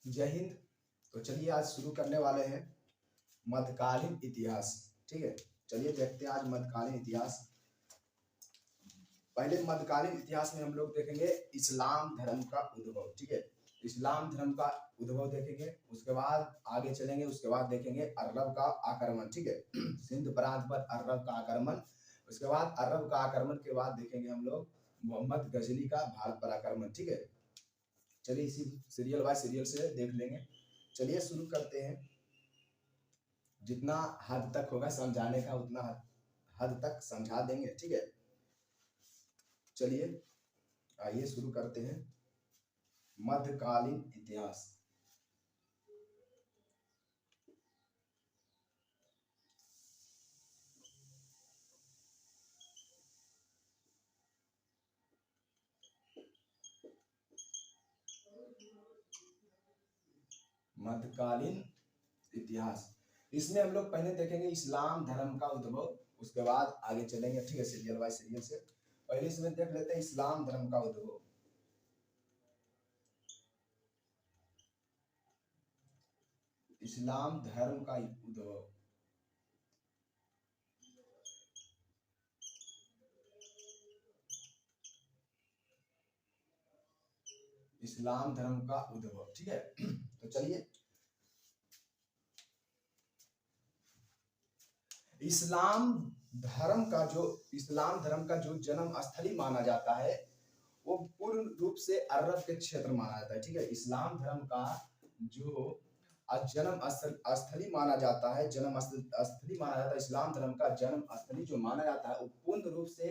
जय हिंद। तो चलिए आज शुरू करने वाले हैं मध्यकालीन इतिहास। ठीक है, चलिए देखते हैं आज मध्यकालीन इतिहास। पहले मध्यकालीन इतिहास में हम लोग देखेंगे इस्लाम धर्म का उद्भव। ठीक है, इस्लाम धर्म का उद्भव देखेंगे, उसके बाद आगे चलेंगे, उसके बाद देखेंगे अरब का आक्रमण। ठीक है, सिंध प्रांत पर अरब का आक्रमण, उसके बाद अरब का आक्रमण के बाद देखेंगे हम लोग मोहम्मद गजनी का भारत पर आक्रमण। ठीक है, चलिए इसी सीरियल बाय सीरियल से देख लेंगे। चलिए शुरू करते हैं। जितना हद तक होगा समझाने का उतना हद तक समझा देंगे। ठीक है, चलिए आइए शुरू करते हैं मध्यकालीन इतिहास। मध्यकालीन इतिहास, इसमें हम लोग पहले देखेंगे इस्लाम धर्म का उद्भव, उसके बाद आगे चलेंगे। ठीक है, सीरियल बाय सीरियल से पहले इसमें देख लेते हैं इस्लाम धर्म का उद्भव। इस्लाम धर्म का उद्भव, इस्लाम धर्म का उद्भव। ठीक है, तो चलिए इस्लाम धर्म का जो जन्म स्थली माना जाता है वो पूर्ण रूप से अरब के क्षेत्र माना जाता है। ठीक है, इस्लाम धर्म का जो जन्म स्थली माना जाता है, इस्लाम धर्म का जन्म स्थली जो माना जाता है वो पूर्ण रूप से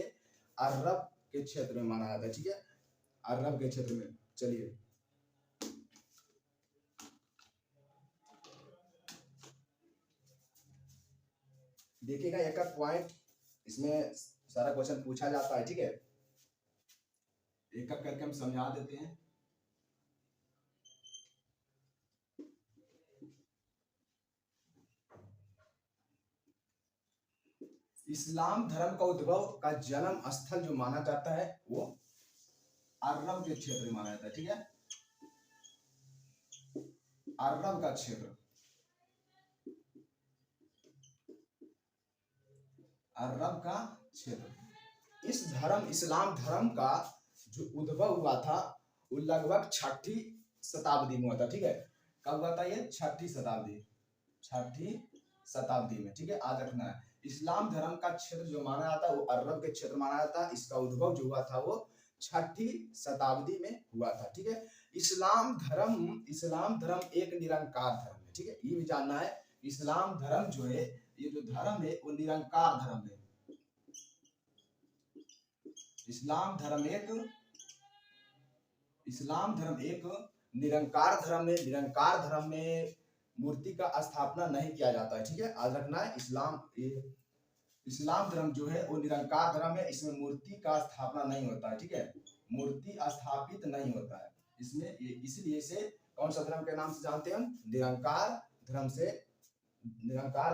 अरब के क्षेत्र में माना जाता है। ठीक है, अरब के क्षेत्र में। चलिए देखिएगा, एक एक पॉइंट इसमें सारा क्वेश्चन पूछा जाता है। ठीक है, एक एक करके हम समझा देते हैं। इस्लाम धर्म का उद्भव का जन्म स्थल जो माना जाता है वो अरब के क्षेत्र में माना जाता है। ठीक है, अरब का क्षेत्र, अरब का क्षेत्र। इस्लाम धर्म का जो उद्भव हुआ था वो लगभग 6ठी शताब्दी में हुआ था। ठीक है, कब हुआ था ये? 6ठी शताब्दी में। ठीक है, आज रखना है। इस्लाम धर्म का क्षेत्र जो माना जाता है वो अरब के क्षेत्र माना जाता है। इसका उद्भव जो हुआ था वो 6ठी शताब्दी में हुआ था। ठीक है, इस्लाम धर्म एक निरंकार धर्म है। ठीक है, ये भी जानना है। इस्लाम धर्म जो है, ये जो धर्म है वो निरंकार धर्म है। इस्लाम धर्म एक निरंकार धर्म है। निरंकार धर्म में मूर्ति का स्थापना नहीं किया जाता है। ठीक है, आज रखना है। इस्लाम धर्म जो है वो निरंकार धर्म है, इसमें मूर्ति का स्थापना नहीं होता है। ठीक है, मूर्ति स्थापित नहीं होता है इसमें, इसलिए इसे कौन सा धर्म के नाम से जानते हैं हम? निरंकार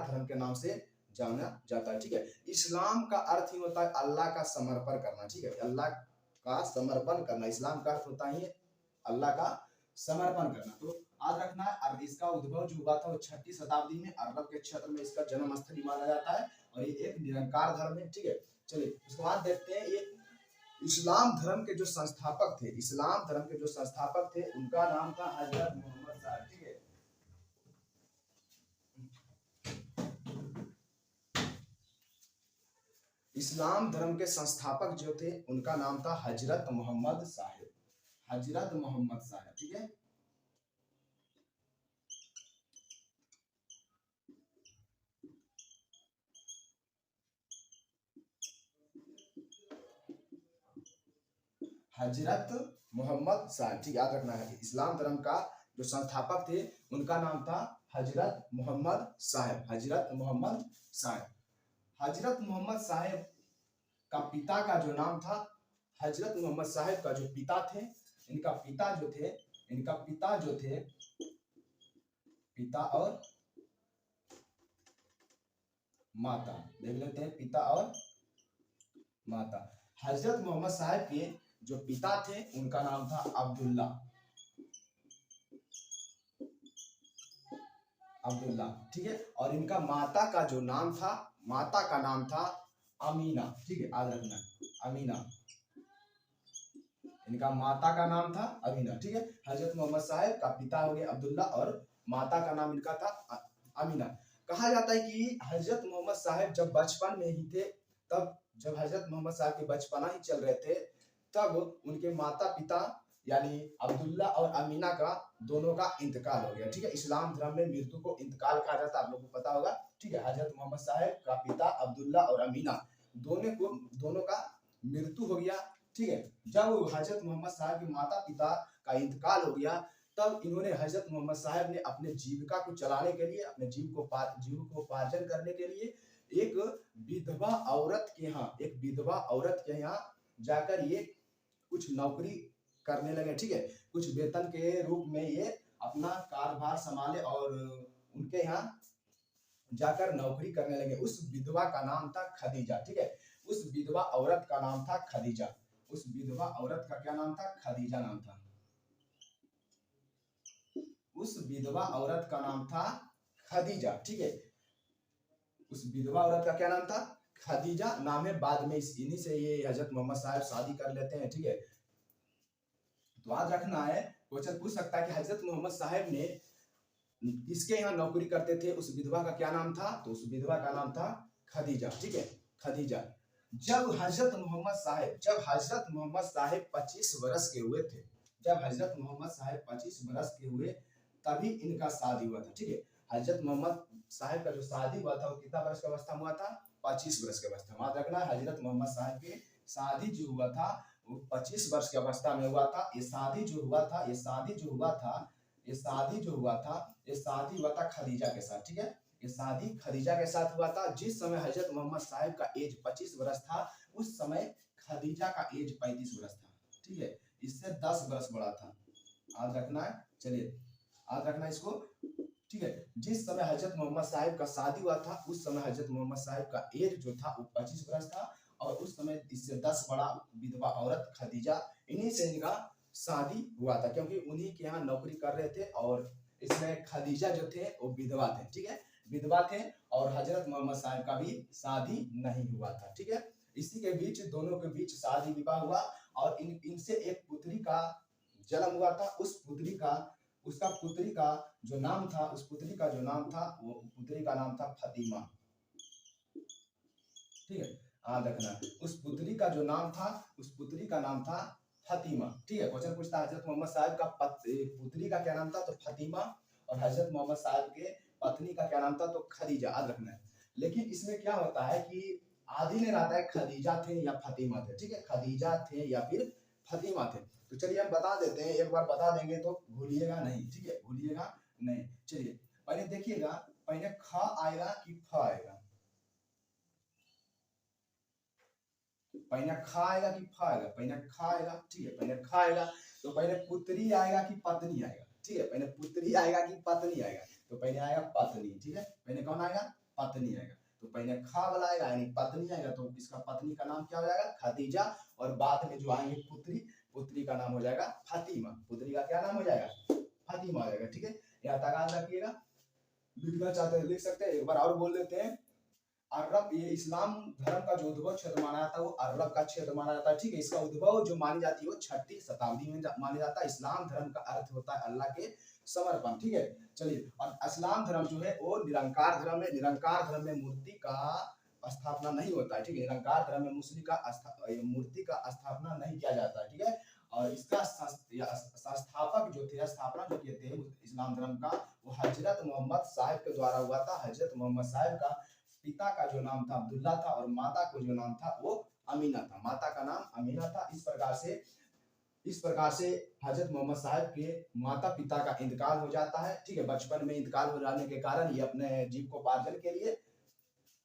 धर्म के नाम से जाना जाता है। ठीक है, इस्लाम का अर्थ ही होता है अल्लाह का समर्पण करना। ठीक है, अल्लाह का समर्पण करना, इस्लाम का अर्थ होता है अल्लाह का समर्पण करना। तो आज रखना है। और इसका उद्भव जो हुआ था वो 6ठी शताब्दी में अरब के क्षेत्र में इसका जन्म स्थली माना जाता है और ये एक निरंकार धर्म है। ठीक है, चलिए उसके बाद देखते हैं ये इस्लाम धर्म के जो संस्थापक थे उनका नाम था हजरत मोहम्मद साहब। ठीक है, इस्लाम धर्म के संस्थापक जो थे उनका नाम था हजरत मोहम्मद साहब। ठीक है, हजरत मोहम्मद साहब। ठीक, याद रखना है। इस्लाम धर्म का जो संस्थापक थे उनका नाम था हजरत मोहम्मद साहब। हजरत मोहम्मद साहब का पिता का जो नाम था, हजरत मोहम्मद साहब का जो पिता थे, इनका पिता जो थे पिता और माता, देख लेते हैं पिता और माता। हजरत मोहम्मद साहब के जो पिता थे उनका नाम था अब्दुल्ला। अब्दुल्ला, ठीक है। और इनका माता का जो नाम था, माता का नाम था अमीना, ठीक है, याद रखना, अमीना। इनका माता का नाम था अमीना, ठीक है। हजरत मोहम्मद साहब का पिता हो गया अब्दुल्ला और माता का नाम इनका था अमीना। कहा जाता है कि हजरत मोहम्मद साहब जब बचपन में ही थे, तब जब हजरत मोहम्मद साहब के बचपना ही चल रहे थे, तब उनके माता पिता यानी अब्दुल्ला और अमीना का दोनों का इंतकाल हो गया, ठीक है। इस्लाम धर्म में मृत्यु को इंतकाल कहा जाता है, आप लोगों को पता होगा, ठीक है। हजरत मोहम्मद साहब का पिता अब्दुल्ला और अमीना दोनों का मृत्यु हो गया, ठीक है। जब हजरत मोहम्मद साहब के माता पिता का इंतकाल हो गया, तब इन्होंने हजरत मोहम्मद साहब ने अपने जीविका को चलाने के लिए, अपने जीविकोपार्जन करने के लिए एक विधवा औरत के यहाँ जाकर ये कुछ नौकरी करने लगे, ठीक है। कुछ वेतन के रूप में ये अपना कारोबार संभाले और उनके यहाँ जाकर नौकरी करने लगे। उस विधवा का नाम था खदीजा, ठीक है। उस विधवा औरत का नाम था खदीजा। उस विधवा औरत का क्या नाम था? खदीजा नाम था। उस विधवा औरत का नाम था खदीजा, ठीक है। उस विधवा औरत का क्या नाम था? खदीजा नाम है। बाद में इन्हीं से ये हजरत मोहम्मद साहब शादी कर लेते हैं, ठीक है। तो याद रखना है, क्वेश्चन पूछ सकता है कि हजरत मोहम्मद साहब ने किसके यहाँ नौकरी करते थे, उस विधवा का क्या नाम था? तो उस विधवा का नाम था खदीजा, ठीक है, खदीजा। जब हजरत मोहम्मद साहब 25 वर्ष के हुए थे, जब हजरत मोहम्मद साहब 25 वर्ष के हुए, तभी इनका शादी हुआ था, ठीक है। हजरत मोहम्मद साहब का जो शादी हुआ था वो कितना वर्ष की अवस्था में हुआ था? 25 वर्ष की अवस्था में। याद रखना, हजरत मोहम्मद साहब के शादी जो हुआ था वो 25 वर्ष की अवस्था में हुआ था। ये शादी जो हुआ था खदीजा के साथ, ठीक है। ये शादी खदीजा के साथ हुआ था। जिस समय हजरत मोहम्मद साहब का एज 25 वर्ष था, उस समय खदीजा का एज 35 वर्ष था, ठीक है। इससे 10 वर्ष बड़ा था। याद रखना है, चलिए याद रखना इसको, ठीक है। जिस समय हजरत मोहम्मद साहब का शादी हुआ था, उस समय हजरत मोहम्मद साहब का एज जो था वो 25 वर्ष था, और उस समय इससे 10 बड़ा विधवा औरत खदीजा, इन्हीं से इनका शादी हुआ था, क्योंकि उन्हीं के यहाँ नौकरी कर रहे थे। और इसमें खदीजा जो थे वो विधवा थे, ठीक है, विधवा थे। और हजरत मोहम्मद साहब का भी शादी नहीं हुआ था, ठीक है। इसी के बीच दोनों के बीच शादी विवाह हुआ, और इनसे एक पुत्री का जन्म हुआ था। उस पुत्री का जो नाम था, वो पुत्री का नाम था फतीमा, ठीक है। याद रखना, उस पुत्री का नाम था फतीमा, ठीक है। क्वेश्चन पूछता है हजरत मोहम्मद साहब का पुत्री का क्या नाम था? तो फतीमा। और हजरत मोहम्मद साहब के पत्नी का क्या नाम था? तो खदीजा। याद रखना है। लेकिन इसमें क्या होता है कि आदि में रहता है खदीजा थे या फतीमा थे, ठीक है, खदीजा थे या फिर फतीमा थे। तो चलिए हम बता देते हैं, एक बार बता देंगे तो भूलिएगा नहीं, ठीक है, भूलिएगा नहीं। चलिए पहले देखिएगा, पहले ख आएगा कि फ आएगा? पहले ख आएगा कि फ आएगा? पहले ख आएगा, ठीक है, पहले ख आएगा। तो पहले पुत्री आएगा कि पत्नी आएगा? ठीक है, पहले पुत्री आएगा कि पत्नी आएगा? तो पहले आएगा पत्नी, ठीक है, पहले कौन आएगा? पत्नी आएगा। तो पहले ख वाला आएगा यानी पत्नी आएगा, तो इसका पत्नी का नाम क्या हो जाएगा? खदीजा। और बाद में जो आएंगे पुत्री का नाम हो जाएगा फतीमा। पुत्री का क्या नाम हो जाएगा? फतीमा हो जाएगा, ठीक है। यहाँ तक याद रखिएगा। लिखना चाहते हैं लिख सकते हैं, एक बार और बोल देते हैं। अरब, ये इस्लाम धर्म का जो उद्भव क्षेत्र माना जाता है वो अरब का क्षेत्र माना जाता है, ठीक है। इसका उद्भव जो मानी जाती है वो 6वीं शताब्दी में माना जाता है। इस्लाम धर्म का अर्थ होता है अल्लाह के समर्पण, ठीक है। चलिए, और इस्लाम धर्म जो है वो निरंकार धर्म है। निरंकार धर्म में मूर्ति का स्थापना नहीं होता है, ठीक है। निरंकार धर्म में मूर्ति का स्थापना नहीं किया जाता है, ठीक है। और इसका संस्थापक जो थे, स्थापना जो किए थे इस्लाम धर्म का, वो हजरत मोहम्मद साहब के द्वारा हुआ था। हजरत मोहम्मद साहब का पिता का जो नाम था अब्दुल्ला था, और माता को जो नाम था वो अमीना था। माता का नाम अमीना था। इस प्रकार से हजरत मोहम्मद साहब के माता पिता का इंतकाल हो जाता है, ठीक है। बचपन में इंतकाल हो जाने के कारण ये अपने जीविकोपार्जन के लिए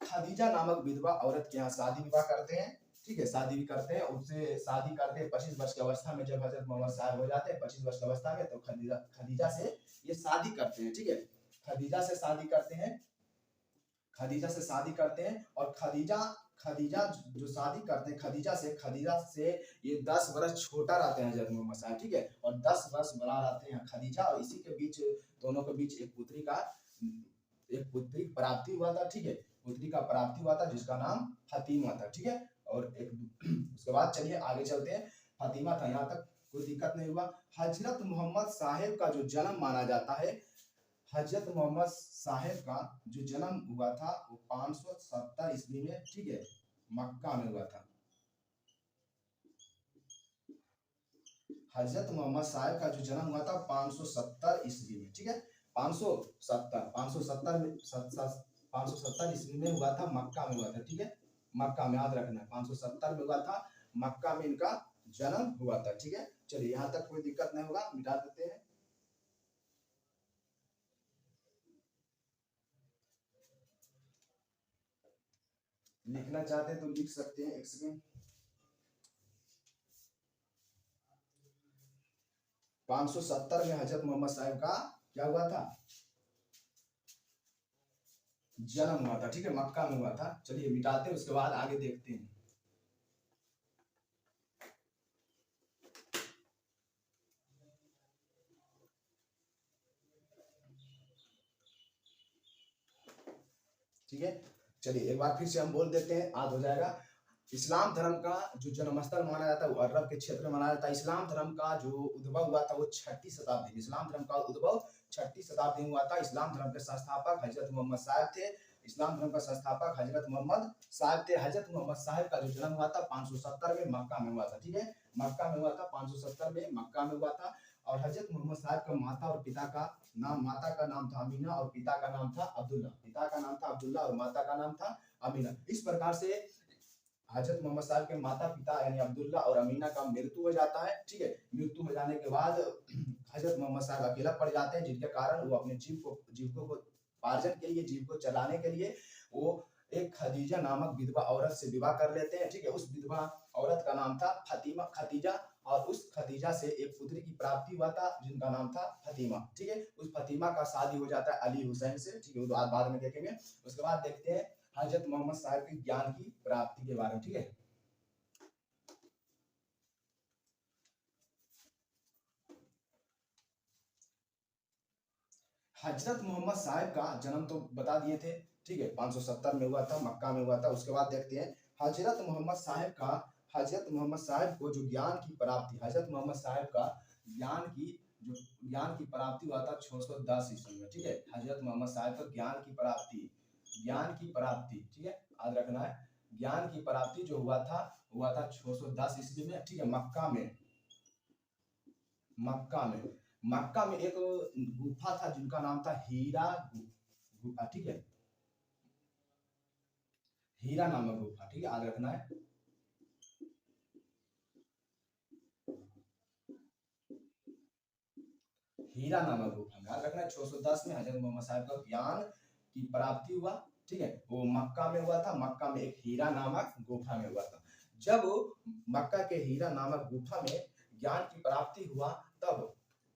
खदीजा नामक विधवा औरत के यहाँ शादी विवाह करते हैं, ठीक है, शादी भी करते हैं। उससे शादी करते हैं 25 वर्ष की अवस्था में। जब हजरत मोहम्मद साहब हो जाते हैं 25 वर्ष की अवस्था में, तो खदीजा से ये शादी करते हैं, ठीक है। खदीजा से शादी करते हैं। और खदीजा जो शादी करते हैं, खदीजा से ये 10 वर्ष छोटा रहते हैं हजरत मोहम्मद साहब, ठीक है। और 10 वर्ष बड़ा रहते हैं खदीजा। और इसी के बीच दोनों के बीच एक पुत्री का एक पुत्री की प्राप्ति हुआ था, ठीक है, पुत्री का प्राप्ति हुआ था जिसका नाम फातिमा था, ठीक है। और एक उसके बाद चलिए आगे चलते हैं। फातिमा था, यहाँ तक कोई दिक्कत नहीं हुआ। हजरत मोहम्मद साहेब का जो जन्म माना जाता है, हजरत मोहम्मद साहेब का जो जन्म हुआ था वो 570 ईस्वी में, ठीक है, मक्का में हुआ था। हजरत मोहम्मद साहेब का जो जन्म हुआ था 570 ईस्वी में, ठीक है, 570 ईस्वी में हुआ था, मक्का में हुआ था, ठीक है, मक्का में, याद रखना है 570 में हुआ था, मक्का में इनका जन्म हुआ था, ठीक है। चलिए यहाँ तक कोई दिक्कत नहीं होगा, मिटा देते हैं। लिखना चाहते हैं तो लिख सकते हैं, एक सेकेंड। 570 में हजरत मोहम्मद साहब का क्या हुआ था, जन्म हुआ था, ठीक है, मक्का में हुआ था। चलिए मिटाते हैं, उसके बाद आगे देखते हैं। ठीक है, चलिए एक बार फिर से हम बोल देते हैं, याद हो जाएगा। इस्लाम धर्म का जो जन्मस्थल माना जाता है वो अरब के क्षेत्र में माना जाता है। इस्लाम धर्म का जो उद्भव हुआ था वो 6ठी शताब्दी में, इस्लाम धर्म का उद्भव 6ठी शताब्दी में हुआ था। इस्लाम धर्म के संस्थापक हजरत मोहम्मद साहब थे। इस्लाम धर्म का संस्थापक हजरत मोहम्मद साहब थे। हजरत मोहम्मद साहब का जो जन्म हुआ था 570 में मक्का में हुआ था, ठीक है, मक्का में हुआ था, 570 में मक्का में हुआ था। और हजरत मोहम्मद साहब का माता और पिता का नाम, माता का नाम था अमीना और पिता का नाम था अब्दुल्ला, पिता का नाम था अब्दुल्ला और माता का नाम था अमीना। इस प्रकार से हजरत मोहम्मद साहब के माता पिता यानी अब्दुल्ला और अमीना का मृत्यु हो जाता है, ठीक है। मृत्यु हो जाने के बाद हजरत मोहम्मद साहब अकेला पड़ जाते हैं, जिनके कारण वो अपने जीविकों को पार्जन के लिए, जीव को चलाने के लिए वो एक खदीजा नामक विधवा औरत से विवाह कर लेते हैं, ठीक है। उस विधवा औरत का नाम था फतीमा, खदीजा, और उस खदीजा से एक पुत्री की प्राप्ति हुआ था जिनका नाम था फतीमा, ठीक है। उस फतीमा का शादी हो जाता है अली हुसैन से, ठीक है, वो बाद में देखेंगे। उसके बाद देखते हैं हजरत मोहम्मद साहब के ज्ञान की प्राप्ति के बारे में, ठीक है। हजरत मोहम्मद साहब का जन्म तो बता दिए थे, ठीक है, 570 में हुआ था, मक्का में हुआ था। उसके बाद देखते हैं हजरत मोहम्मद साहब का, हजरत मोहम्मद साहब को जो ज्ञान की प्राप्ति, हजरत मोहम्मद साहब का ज्ञान की प्राप्ति हुआ था 610 ईस्वी में, ठीक है। हजरत मोहम्मद साहब का ज्ञान की प्राप्ति, ठीक है, याद रखना है। ज्ञान की प्राप्ति जो हुआ था 610 ईस्वी में, ठीक है, मक्का में। मक्का में एक गुफा था जिनका नाम था हीरा गुफा, ठीक है, हीरा नामक गुफा, ठीक है, याद रखना है। हीरा नामक गुफा में, याद रखना है। 610 में हजरत मोहम्मद साहब का ज्ञान की प्राप्ति हुआ, ठीक है, वो मक्का में हुआ था। मक्का में एक हीरा नामक गुफा में हुआ था। जब मक्का के हीरा नामक गुफा में ज्ञान की प्राप्ति हुआ तब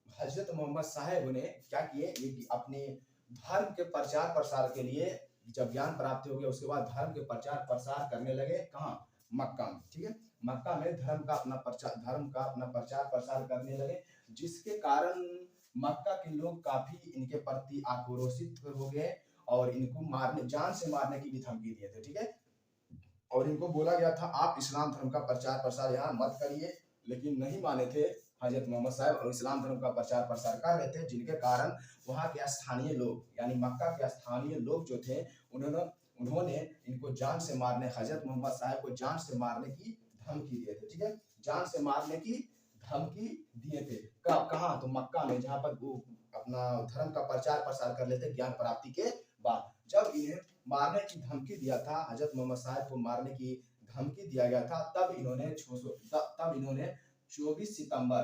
हजरत मोहम्मद साहब ने क्या किए, ये अपने धर्म के प्रचार प्रसार के लिए, जब ज्ञान प्राप्ति हो गया उसके बाद धर्म के प्रचार प्रसार करने लगे, कहाँ, मक्का में, ठीक है। मक्का में धर्म का अपना प्रचार प्रसार करने लगे, जिसके कारण मक्का के लोग काफी इनके प्रति आक्रोशित हो गए और इनको मारने, जान से मारने की भी धमकी दिए थे, ठीक है। और इनको बोला गया था आप इस्लाम धर्म का प्रचार प्रसार यहाँ मत करिए, लेकिन नहीं माने थे हजरत मोहम्मद साहब और इस्लाम धर्म का प्रचार प्रसार कर रहे थे, जिनके कारण वहाँ के स्थानीय लोग यानी मक्का के स्थानीय लोग जो थे उन्होंने इनको जान से मारने, हजरत मोहम्मद साहब को जान से मारने की धमकी दिए थे, ठीक है, जान से मारने की धमकी दिए थे। कहाँ, तो मक्का में, जहाँ पर वो अपना धर्म का प्रचार प्रसार कर लेते ज्ञान प्राप्ति के बाद। जब इन्हें मारने की धमकी दिया था, हजरत मोहम्मद साहब को मारने की धमकी दिया गया था, तब इन्होंने 24 सितंबर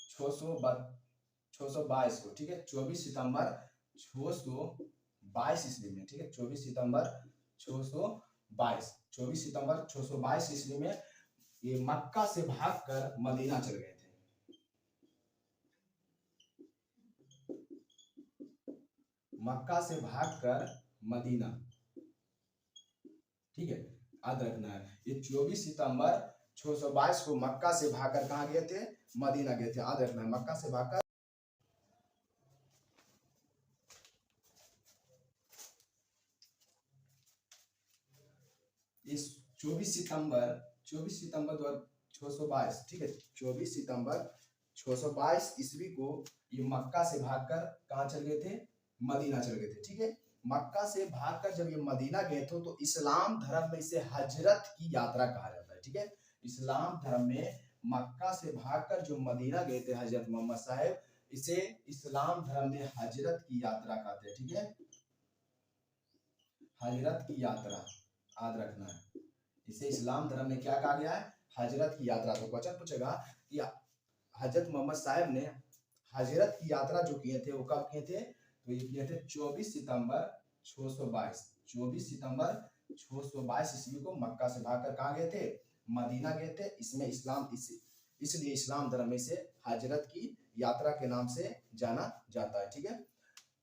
622 को, ठीक है, 24 सितंबर 622 ईस्वी में, ठीक है, 24 सितंबर 622 ईस्वी में ये मक्का से भागकर मदीना चल गए थे। मक्का से भागकर मदीना, ठीक है, याद रखना है। ये 24 सितंबर 622 को मक्का से भागकर कहाँ गए थे, मदीना गए थे, याद रखना है, मक्का से भागकर इस 24 सितंबर 622, ठीक है, 24 सितंबर 622 ईस्वी को ये मक्का से भागकर कहाँ चल गए थे, मदीना चल गए थे, ठीक है। मक्का से भागकर जब ये मदीना गए थे तो इस्लाम धर्म में इसे हजरत की यात्रा कहा जाता है, ठीक है। इस्लाम धर्म में मक्का से भागकर जो मदीना गए थे हजरत मोहम्मद साहब, इसे इस्लाम धर्म में हजरत की यात्रा कहते हैं, ठीक है, हजरत की यात्रा, याद रखना है। इसे इस्लाम धर्म में क्या कहा गया है, हजरत की यात्रा। तो क्वेश्चन पूछेगा कि हजरत मोहम्मद साहब ने हजरत की यात्रा जो किए थे वो कब किए थे, तो ये किए थे 24 सितंबर 622, 24 सितंबर 622 ईस्वी को मक्का से भागकर कहाँ गए थे, मदीना गए थे। इसमें इसलिए इस्लाम धर्म में से हजरत की यात्रा के नाम से जाना जाता है, ठीक है।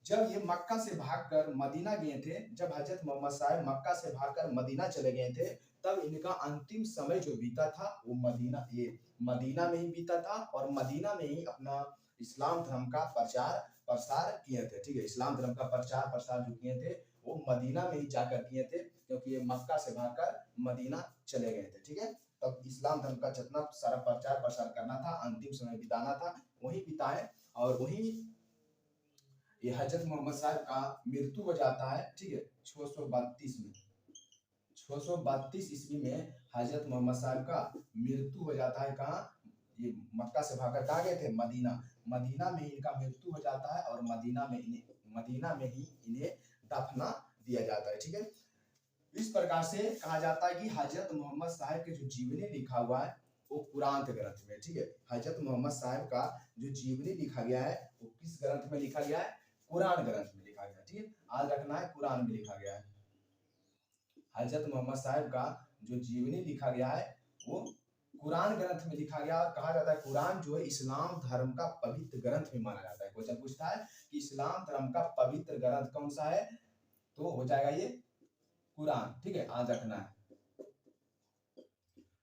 जब ये मक्का से भागकर मदीना गए थे, जब हजरत मोहम्मद साहब मक्का से भागकर मदीना चले गए थे, तब इनका अंतिम समय जो बीता था वो मदीना में ही बीता था और मदीना में ही अपना इस्लाम धर्म का प्रचार प्रसार किए थे, ठीक है। इस्लाम धर्म का प्रचार प्रसार जो किए थे वो मदीना में ही जाकर किए थे, क्योंकि ये मक्का से भागकर मदीना चले गए थे, ठीक है। तब इस्लाम धर्म का जितना सारा प्रचार प्रसार करना था, अंतिम समय बिताना था, वही बिताए। और वही ये हजरत मोहम्मद साहब का मृत्यु हो जाता है, ठीक है, 632 में, 632 ईस्वी में हजरत मोहम्मद साहब का मृत्यु हो जाता है। कहाँ, ये मक्का से भागकर कहाँ गए थे, मदीना, मदीना में इनका मृत्यु हो जाता है और मदीना में ही इन्हें दफना दिया जाता है, ठीक है। इस प्रकार से कहा जाता है कि हजरत मोहम्मद साहब के जो जीवनी लिखा हुआ है वो कुरान के ग्रंथ में, ठीक है। हजरत मोहम्मद साहब का जो जीवनी लिखा गया है वो किस ग्रंथ में लिखा गया है, कुरान ग्रंथ में लिखा गया, ठीक है। आज रखना है, कुरान में लिखा गया है। हजरत मोहम्मद साहब का जो जीवनी लिखा गया है वो कुरान ग्रंथ में लिखा गया। और कहा जाता है कुरान जो है इस्लाम धर्म का पवित्र ग्रंथ भी माना जाता है। क्वेश्चन पूछता है कि इस्लाम धर्म का पवित्र ग्रंथ कौन सा है, तो हो जाएगा ये कुरान, ठीक है, आज रखना है।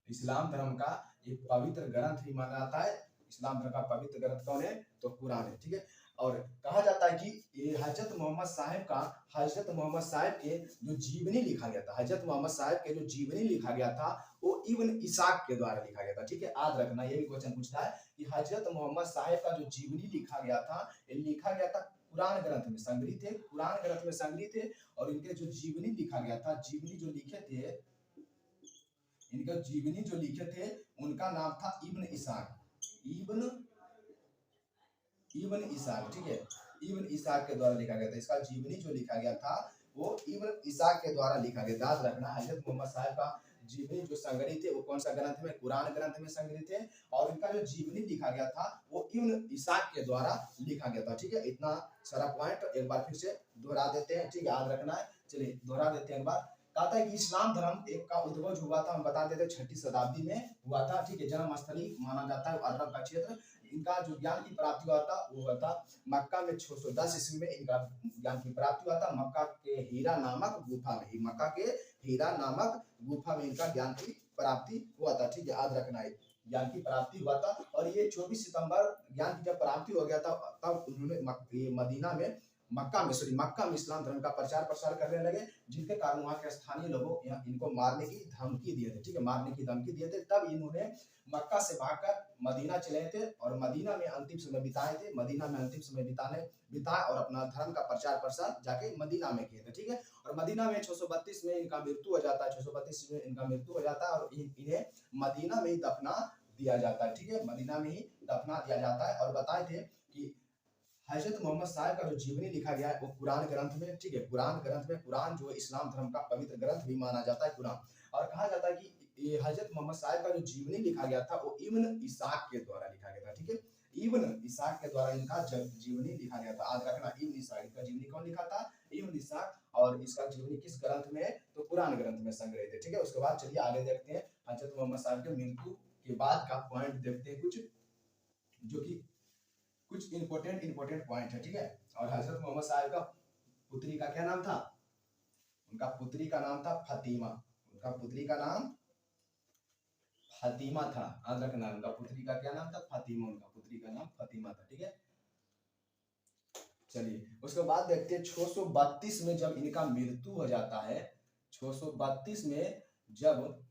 इस्लाम धर्म का एक पवित्र ग्रंथ भी माना जाता है। इस्लाम धर्म का पवित्र ग्रंथ कौन है, तो कुरान है, ठीक है। और कहा जाता है कि ये हजरत मोहम्मद साहब के जो जीवनी लिखा गया था, हजरत मोहम्मद साहब के जो जीवनी लिखा गया था वो इब्न इसाक के द्वारा लिखा गया था, ठीक है। याद रखना, ये भी क्वेश्चन पूछता है कि हजरत मोहम्मद साहब का जो जीवनी लिखा गया था, ये लिखा गया था कुरान ग्रंथ में संग्रहित है, कुरान ग्रंथ में संग्रहित है। और इनके जो जीवनी लिखा गया था, जीवनी जो लिखे थे, इनका जीवनी जो लिखे थे उनका नाम था इब्न इसाक, इब्न इसाक, ठीक है, इब्न इसाक के द्वारा लिखा गया था। इसका जीवनी जो लिखा गया था वो इब्न इसाक के द्वारा लिखा गया। याद रखना, हजरत मोहम्मद साहब का जीवनी जो संग्रहित है वो कौन सा ग्रंथ में, कुरान ग्रंथ में संग्रहित है। और इनका जो जीवनी लिखा गया था वो इब्न इसाक के द्वारा लिखा गया था, ठीक है। इतना सारा पॉइंट एक बार फिर से दोहरा देते हैं, ठीक है, याद रखना है। चलिए दोहरा देते हैं एक बार। कहता है कि इस्लाम धर्म एक का उद्भव जो हुआ था, हम बता देते 6ठी शताब्दी में हुआ था, ठीक है। जन्म स्थली माना जाता है अरब का क्षेत्र। इनका जो ज्ञान की प्राप्ति हुआ था वो हुआ था मक्का में 610 ईस्वी में इनका ज्ञान की प्राप्ति हुआ था। मक्का के हीरा नामक गुफा में, मक्का के हीरा नामक गुफा में इनका ज्ञान की प्राप्ति हुआ था, ठीक है, याद रखना है। ज्ञान की प्राप्ति हुआ था और ये 24 सितंबर ज्ञान की जब प्राप्ति हो गया था तब उन्होंने मदीना में मक्का में इस्लाम धर्म का प्रचार प्रसार करने लगे, जिनके कारण वहाँ के स्थानीय लोगों इनको मारने की धमकी दिए थे, ठीक है, मारने की धमकी दिए थे। तब इन्होंने मक्का से भागकर मदीना चले थे और मदीना में अंतिम समय बिताए थे। मदीना में अंतिम समय बिताए और अपना धर्म का प्रचार प्रसार जाके मदीना में किए थे, ठीक है। और मदीना में 632 में इनका मृत्यु हो जाता है, 632 में इनका मृत्यु हो जाता है और इन्हें मदीना में ही दफना दिया जाता है, ठीक है, मदीना में ही दफना दिया जाता है। और बताए थे कि हजरत मोहम्मद साहब का जो जीवनी लिखा गया है वो कुरान ग्रंथ में, ठीक है, कुरान ग्रंथ में, कुरान जो इस्लाम धर्म का पवित्र ग्रंथ भी माना जाता है कुरान। और कहा जाता है कि ये हजरत मोहम्मद साहब का जो जीवनी लिखा गया था वो इब्न इसाक के द्वारा लिखा गया था, ठीक है, इब्न इसाक के द्वारा इनका जीवनी लिखा गया था। आज रखना, इब्न इसाक का जीवनी कौन लिखा था, इब्न इसाक। और इसका जीवनी किस ग्रंथ में है, तो कुरान ग्रंथ में संग्रहित है, ठीक है। उसके बाद चलिए आगे देखते हैं हजरत मोहम्मद साहब के मृत्यु के बाद का पॉइंट देखते हैं कुछ, जो कि कुछ इंपॉर्टेंट पॉइंट है, ठीक है। और हजरत मोहम्मद साहब का पुत्री का क्या नाम था, उनका पुत्री का नाम था फतीमा, उनका पुत्री का नाम फतीमा था। याद रखना, उनका पुत्री का क्या नाम था, फतीमा, उनका पुत्री का नाम फतीमा था, ठीक है। चलिए उसके बाद देखते हैं 632 में जब इनका मृत्यु हो जाता है, 632 में जब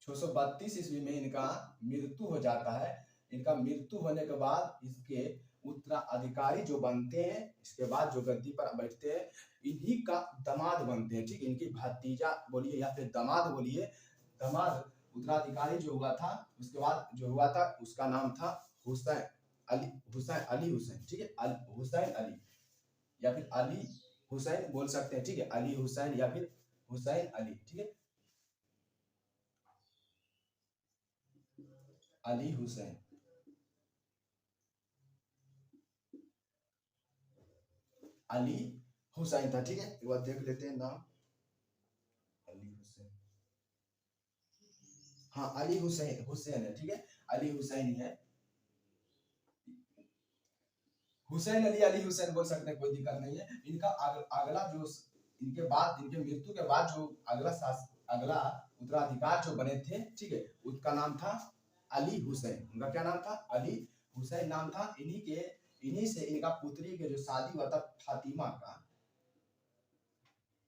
632 ईस्वी में इनका मृत्यु हो जाता है, इनका मृत्यु होने के बाद इसके उत्तराधिकारी जो बनते हैं, इसके बाद जो गद्दी पर बैठते हैं, इन्हीं का दामाद बनते हैं। ठीक, इनकी भतीजा बोलिए या फिर दामाद बोलिए, दामाद उत्तराधिकारी जो हुआ था, उसके बाद जो हुआ था उसका नाम था हुसैन अली, हुसैन अली हुसैन। ठीक है, हुसैन अली या फिर अली हुसैन बोल सकते हैं। ठीक है, अली हुसैन या फिर हुसैन अली। ठीक है, अली हुसैन, अली हुसैन था। ठीक है, एक बार देख लेते हैं नाम, अली हुसैन, हाँ अली हुसैन, हुसैन है। ठीक है, अली हुसैन ही है, हुसैन अली, अली हुसैन बोल सकते हैं, कोई दिक्कत नहीं है। इनका अगला जो इनके बाद, इनके मृत्यु के बाद जो अगला उत्तराधिकार जो बने थे, ठीक है, उसका नाम था अली हुसैन। उनका क्या नाम था? अली हुसैन नाम था। इन्हीं से इनका पुत्री के जो शादी हुआ था फातिमा का,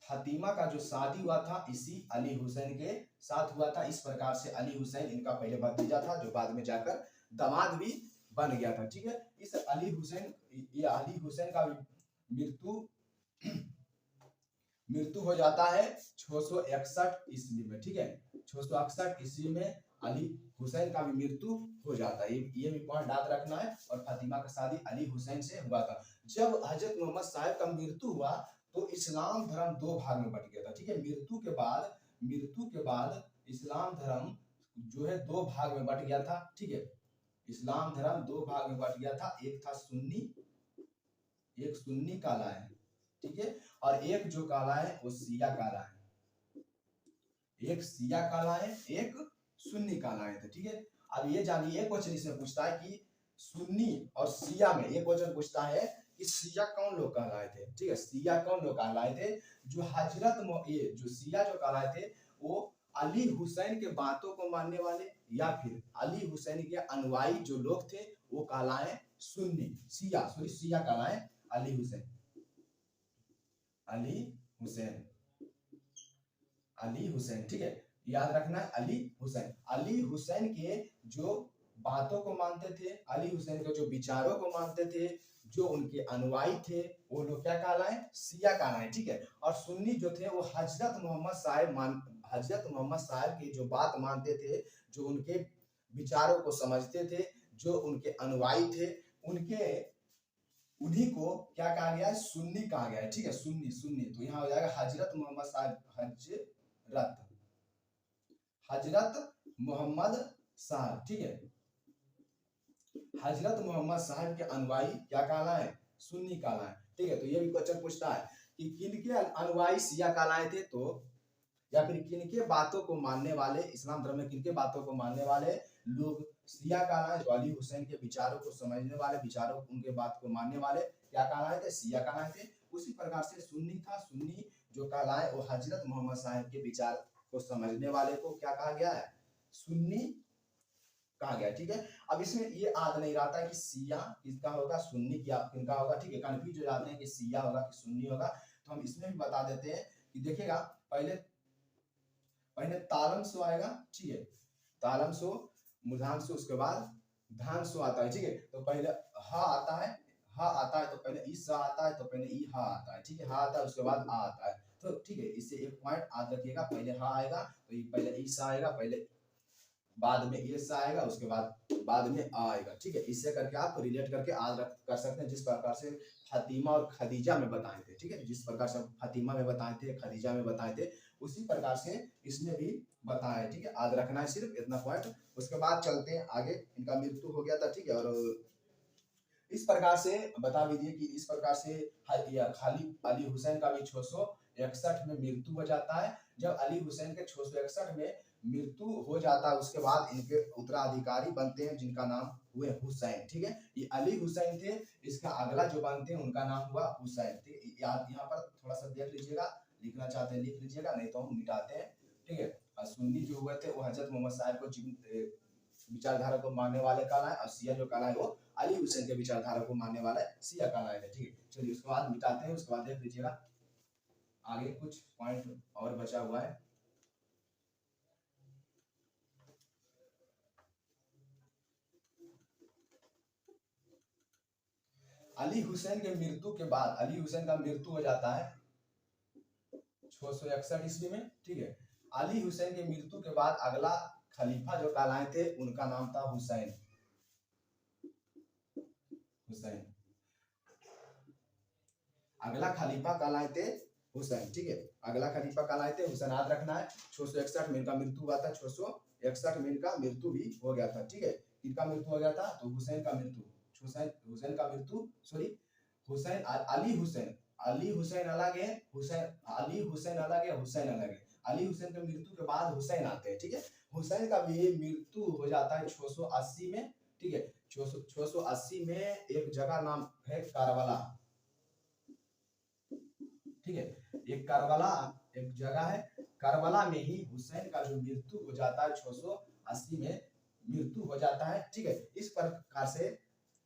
फातिमा का जो शादी हुआ था इसी अली हुसैन के साथ हुआ था। इस प्रकार से अली हुसैन इनका पहले भतीजा था, जो बाद में जाकर दामाद भी बन गया था। ठीक है, इस अली हुसैन, ये अली हुसैन का मृत्यु मृत्यु हो जाता है 661 ईस्वी में। ठीक है, 661 ईस्वी में अली हुसैन का भी मृत्यु हो जाता है। ये भी पॉइंट याद रखना है। और फातिमा का शादी अली हुसैन से हुआ था। जब हजरत मोहम्मद साहब का मृत्यु हुआ तो इस्लाम धर्म दो भाग में बट गया था। ठीक है, मृत्यु के बाद इस्लाम धर्म जो है दो भाग में बट गया था। ठीक है, इस्लाम धर्म दो भाग में बट गया था। एक था सुन्नी, एक सुन्नी कहलाए, ठीक है, और एक जो कहलाए वो शिया कहलाए। एक शिया कहलाए, एक सुन्नी कहलाए थे। ठीक है, अब ये जानिए, क्वेश्चन इसमें पूछता है कि सुन्नी और शिया में, ये क्वेश्चन पूछता है कि शिया कौन लोग कहलाए थे। ठीक है, शिया कौन लोग कहलाए थे? जो ये जो शिया जो कहलाए थे वो अली हुसैन के बातों को मानने वाले या फिर अली हुसैन के अनुयायी जो लोग थे वो कहलाए सुन्नी। शिया कहलाए अली हुसैन, अली हुसैन, अली हुसैन। ठीक है, याद रखना है, अली हुसैन। अली हुसैन के जो बातों को मानते थे, अली हुसैन के जो विचारों को मानते थे, जो उनके अनुयायी थे, वो लोग क्या कहलाए? शिया कहलाए। ठीक है, और सुन्नी जो थे वो हजरत मोहम्मद साहब की जो बात मानते थे, जो उनके विचारों को समझते थे, जो उनके अनुयायी थे, उन्हीं को क्या कहा गया है? सुन्नी कहा गया है। ठीक है, सुन्नी, सुन्नी तो यहाँ हो जाएगा हजरत मोहम्मद साहब, हजरत मोहम्मद साहब। ठीक है, हजरत मोहम्मद साहब के अनुयायी क्या कहलाए? सुन्नी कहलाए। ठीक है, तो ये भी क्वेश्चन पूछता है कि किनके अनुयायी शिया कहलाए थे, तो या फिर किनके बातों को मानने वाले, इस्लाम धर्म में किनके बातों को मानने वाले लोग शिया कहलाए? जो अली हुसैन के विचारों को समझने वाले, विचारों उनके बात को मानने वाले क्या कहलाए थे? शिया कहलाए थे। उसी प्रकार से सुन्नी था, सुन्नी जो कहलाए वो हजरत मोहम्मद साहब के विचार को समझने वाले को क्या कहा गया है? सुन्नी कहा गया। ठीक है, अब इसमें ये याद नहीं रहता है कि शिया किसका होगा, सुन्नी किनका होगा। ठीक है, कंफ्यूज हो जाते हैं कि शिया होगा कि सुन्नी होगा। तो हम इसमें भी बता देते हैं कि देखिएगा, पहले तालम सो आएगा। ठीक है, तालम सो, मूर्धान सो, उसके बाद धान सो आता है। ठीक है, तो पहले हा आता है, तो पहले ई सा आता है, तो पहले ई हा आता है। ठीक है, हा आता है, उसके बाद आ आता है। तो ठीक है, इससे एक पॉइंट याद रखिएगा, पहले हा आएगा तो ये पहले ई सा आएगा, पहले बाद में ये सा आएगा, उसके बाद में आ आएगा। ठीक है, इससे करके आप रिलेट करके याद कर सकते हैं, जिस प्रकार से फातिमा और खदीजा में बताए थे। ठीक है, जिस प्रकार से फातिमा में बताए थे, खदीजा में बताए थे, उसी प्रकार से इसमें भी बताया है। ठीक है, याद रखना है सिर्फ इतना पॉइंट। उसके बाद चलते हैं आगे। इनका मृत्यु हो गया था। ठीक है, और इस प्रकार से बता दीजिए कि इस प्रकार से खाली अली हुसैन का भी 661 में मृत्यु हो जाता है। जब अली हुसैन के 661 में मृत्यु हो जाता है, उसके बाद इनके उत्तराधिकारी बनते हैं जिनका नाम हुए हुसैन। ठीक है, ये अली हुसैन थे, इसका अगला जो बनते हैं उनका नाम हुआ हुसैन। ठीक है, यहाँ पर थोड़ा सा देख लीजिएगा, लिखना चाहते हैं लिख लीजिएगा, नहीं तो हम मिटाते हैं। ठीक है, सुन्नी जो हुए थे वो हजरत मोहम्मद साहब को विचारधारा को मानने वाले कहलाए, और शिया जो कहलाए वो अली हुसैन के विचारधारा को मानने वाले शिया कहलाए थे। ठीक है, चलिए उसके बाद मिटाते हैं। उसके बाद देख लीजिएगा आगे कुछ पॉइंट और बचा हुआ है। अली हुसैन के मृत्यु के बाद, अली हुसैन का मृत्यु हो जाता है 661 ईस्वी में, ठीक है। अली हुसैन के मृत्यु के बाद अगला खलीफा जो कहलाए थे उनका नाम था हुसैन। हुसैन अगला खलीफा कहलाए थे हुसैन, ठीक है। अगला खलीफा कहलाए थे हुसैन, याद रखना है। 661 में इनका मृत्यु हुआ था, 661 में इनका मृत्यु भी हो गया था, ठीक है। इनका मृत्यु हो गया था तो हुसैन का मृत्यु, हुसैन का मृत्यु, सॉरी हुसैन, अली हुसैन, अली हुसैन अलग है, अली हुसैन अलग है, हुसैन अलग है। अली हुसैन के मृत्यु के बाद हुसैन आते हैं, ठीक है। हुसैन का भी मृत्यु हो जाता है 680 में, ठीक है। 680 में एक जगह नाम है कारबला, ठीक है। एक कारबला एक जगह है, कारबला में ही हुसैन का जो मृत्यु हो जाता है 680 में मृत्यु हो जाता है, ठीक है।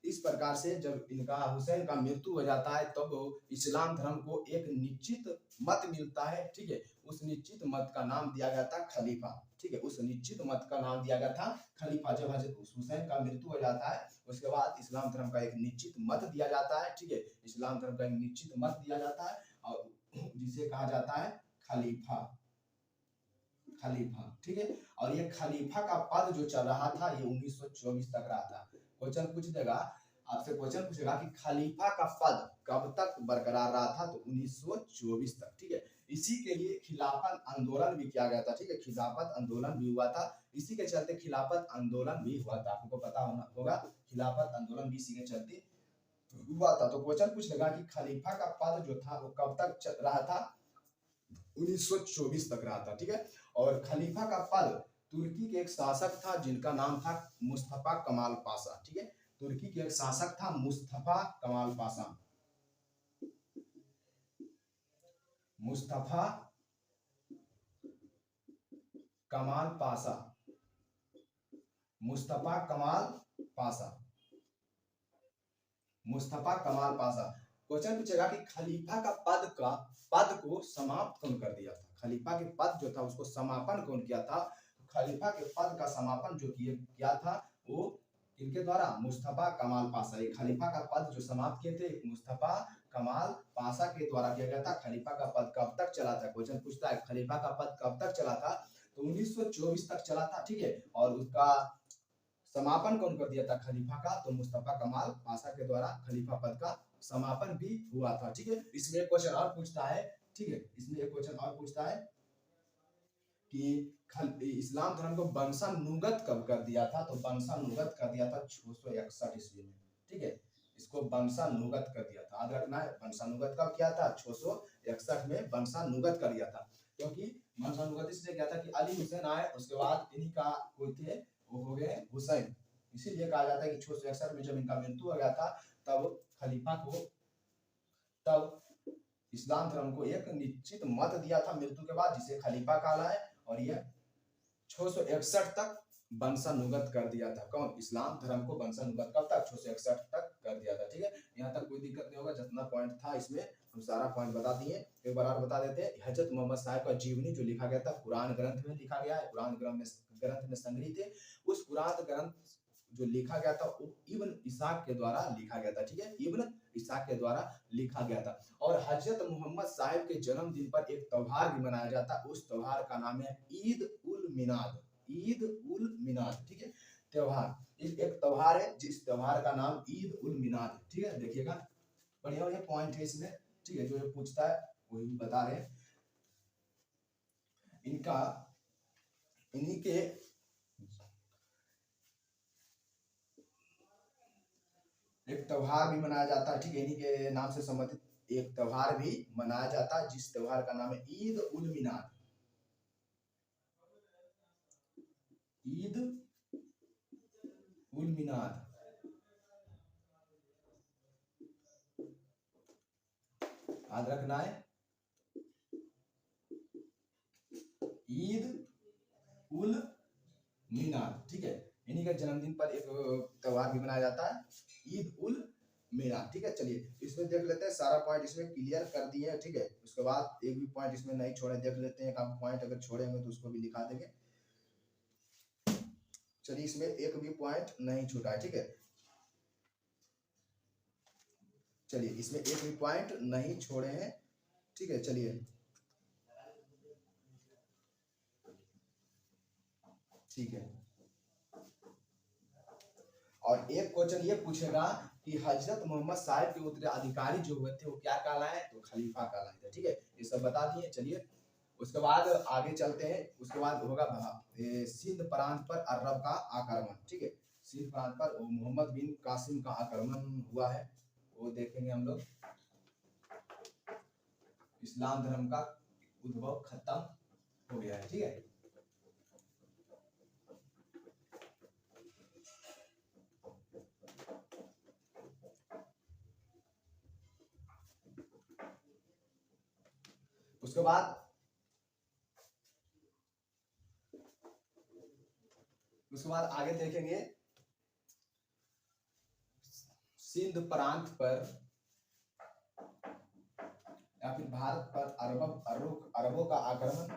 इस प्रकार से जब इनका हुसैन का मृत्यु हो जाता है तब तो इस्लाम धर्म को एक निश्चित मत मिलता है, ठीक है। उस निश्चित मत का नाम दिया गया था खलीफा, ठीक है। उस निश्चित मत का नाम दिया गया था खलीफा। जब हजरत हुसैन का मृत्यु हो जाता है उसके बाद इस्लाम धर्म का एक निश्चित मत दिया जाता है, ठीक है। इस्लाम धर्म का एक निश्चित मत दिया जाता है और जिसे कहा जाता है खलीफा, खलीफा, ठीक है। और ये खलीफा का पद जो चल रहा था ये 1924 तक रहा था। क्वेश्चन पूछ देगा आपसे, क्वेश्चन पूछेगा कि खलीफा का पद कब तक बरकरार रहा था, तो 1924 तक, ठीक है। इसी के लिए खिलाफत आंदोलन भी किया गया था, ठीक है। खिलाफत आंदोलन भी हुआ था, इसी के चलते खिलाफत आंदोलन भी हुआ था। आपको पता होगा खिलाफत आंदोलन भी इसी के चलते हुआ था। तो क्वेश्चन पूछ लेगा कि खलीफा का पद जो था वो कब तक रहा था, 1924 तक रहा था, ठीक है। और खलीफा का पद तुर्की के एक शासक था जिनका नाम था मुस्तफा कमाल पाशा, ठीक है। तुर्की के एक शासक था मुस्तफा कमाल पाशा, मुस्तफा कमाल पाशा, मुस्तफा कमाल पाशा, मुस्तफा कमाल पाशा। क्वेश्चन पूछेगा कि खलीफा का पद को समाप्त कौन कर दिया था, खलीफा के पद जो था उसको समापन कौन किया था। खलीफा के पद का समापन जो किया था वो इनके द्वारा मुस्तफा कमाल पाशा। ये खलीफा का पद जो समाप्त किए थे मुस्तफा कमाल पाशा के द्वारा किया गया था। खलीफा का पद कब तक चला था, क्वेश्चन पूछता है खलीफा का पद कब तक चला था, तो 1924 तक चला था, ठीक है। और उसका समापन कौन कर दिया था खलीफा का, तो मुस्तफा कमाल पाशा के द्वारा खलीफा पद का समापन भी हुआ था, ठीक है। इसमें एक क्वेश्चन और पूछता है, ठीक है। इसमें एक क्वेश्चन और पूछता है कि इस्लाम धर्म को वंशानुगत कब कर दिया था, तो वंशानुगत कर दिया था 661 ईस्वी में, ठीक है। इसको वंशानुगत कर दिया था, याद रखना है। वंशानुगत कब किया था, 661 में वंशानुगत कर दिया था। क्योंकि वंशानुगत इसलिए किया था कि अली हुसैन आए उसके बाद इन्हीं का कोई थे वो हो गए हुसैन, इसीलिए कहा जाता है कि 661 में जब इनका मृत्यु हो गया था तब खलीफा को, तब इस्लाम धर्म को एक निश्चित मत दिया था मृत्यु के बाद जिसे खलीफा कहा है। और यह 661 तक वंशानुगत कर दिया था, कौन, इस्लाम धर्म को वंशानुगत कब तक, 661 तक कर दिया था, ठीक है। यहाँ तक कोई दिक्कत नहीं होगा, जितना पॉइंट था इसमें हम सारा पॉइंट बता दिए। एक बार और बता देते हैं, हजरत मोहम्मद साहब का जीवनी जो लिखा गया था कुरान ग्रंथ में लिखा गया है, कुरान ग्रंथ में संग्रहित है। उस कुरान ग्रंथ जो लिखा गया था वो इब्न इसाक के द्वारा लिखा गया था, ठीक है। इब्न इसाक के द्वारा लिखा गया था। और हजरत मोहम्मद साहब के जन्मदिन पर एक त्योहार भी मनाया जाता है, उस त्योहार का नाम है ईद उल मिलाद, ईद उल मिलाद, ठीक है। त्योहार, एक त्योहार है जिस त्योहार का नाम ईद उल मिलाद, ठीक है। देखिएगा बढ़िया बढ़िया पॉइंट है इसमें, ठीक है। जो ये पूछता है वही बता रहे हैं। इनका इन्हीं के एक त्योहार भी मनाया जाता है, ठीक है। इन्हीं के नाम से संबंधित एक त्योहार भी मनाया जाता है जिस त्योहार का नाम है ईद उल मिलाद, ईद उल मिलाद। याद रखना है ईद उल मिलाद, ठीक है। इन्हीं के जन्मदिन पर एक त्योहार भी मनाया जाता है ईद उल मिलाद, ठीक है। चलिए इसमें देख लेते हैं, सारा पॉइंट इसमें क्लियर कर दिए हैं, ठीक है। उसके बाद एक भी पॉइंट इसमें नहीं छोड़े, देख लेते हैं। एक पॉइंट अगर छोड़ेंगे तो उसको भी लिखा देंगे। चलिए इसमें एक भी पॉइंट नहीं छूटा है, ठीक है। चलिए इसमें एक भी पॉइंट नहीं छोड़े हैं, ठीक है। चलिए ठीक है। और एक क्वेश्चन ये पूछेगा कि हजरत मोहम्मद साहब के उत्तराधिकारी जो हुए थे वो क्या कहलाए, तो खलीफा कहलाए थे, ठीक है। ये सब बता दिए। चलिए उसके बाद आगे चलते हैं। उसके बाद होगा सिंध प्रांत पर अरब का आक्रमण, ठीक है। सिंध प्रांत पर मोहम्मद बिन कासिम का आक्रमण हुआ है, वो देखेंगे हम लोग। इस्लाम धर्म का उद्भव खत्म हो गया है, ठीक है। उसके बाद आगे देखेंगे सिंध प्रांत पर या फिर भारत पर अरबों का आक्रमण।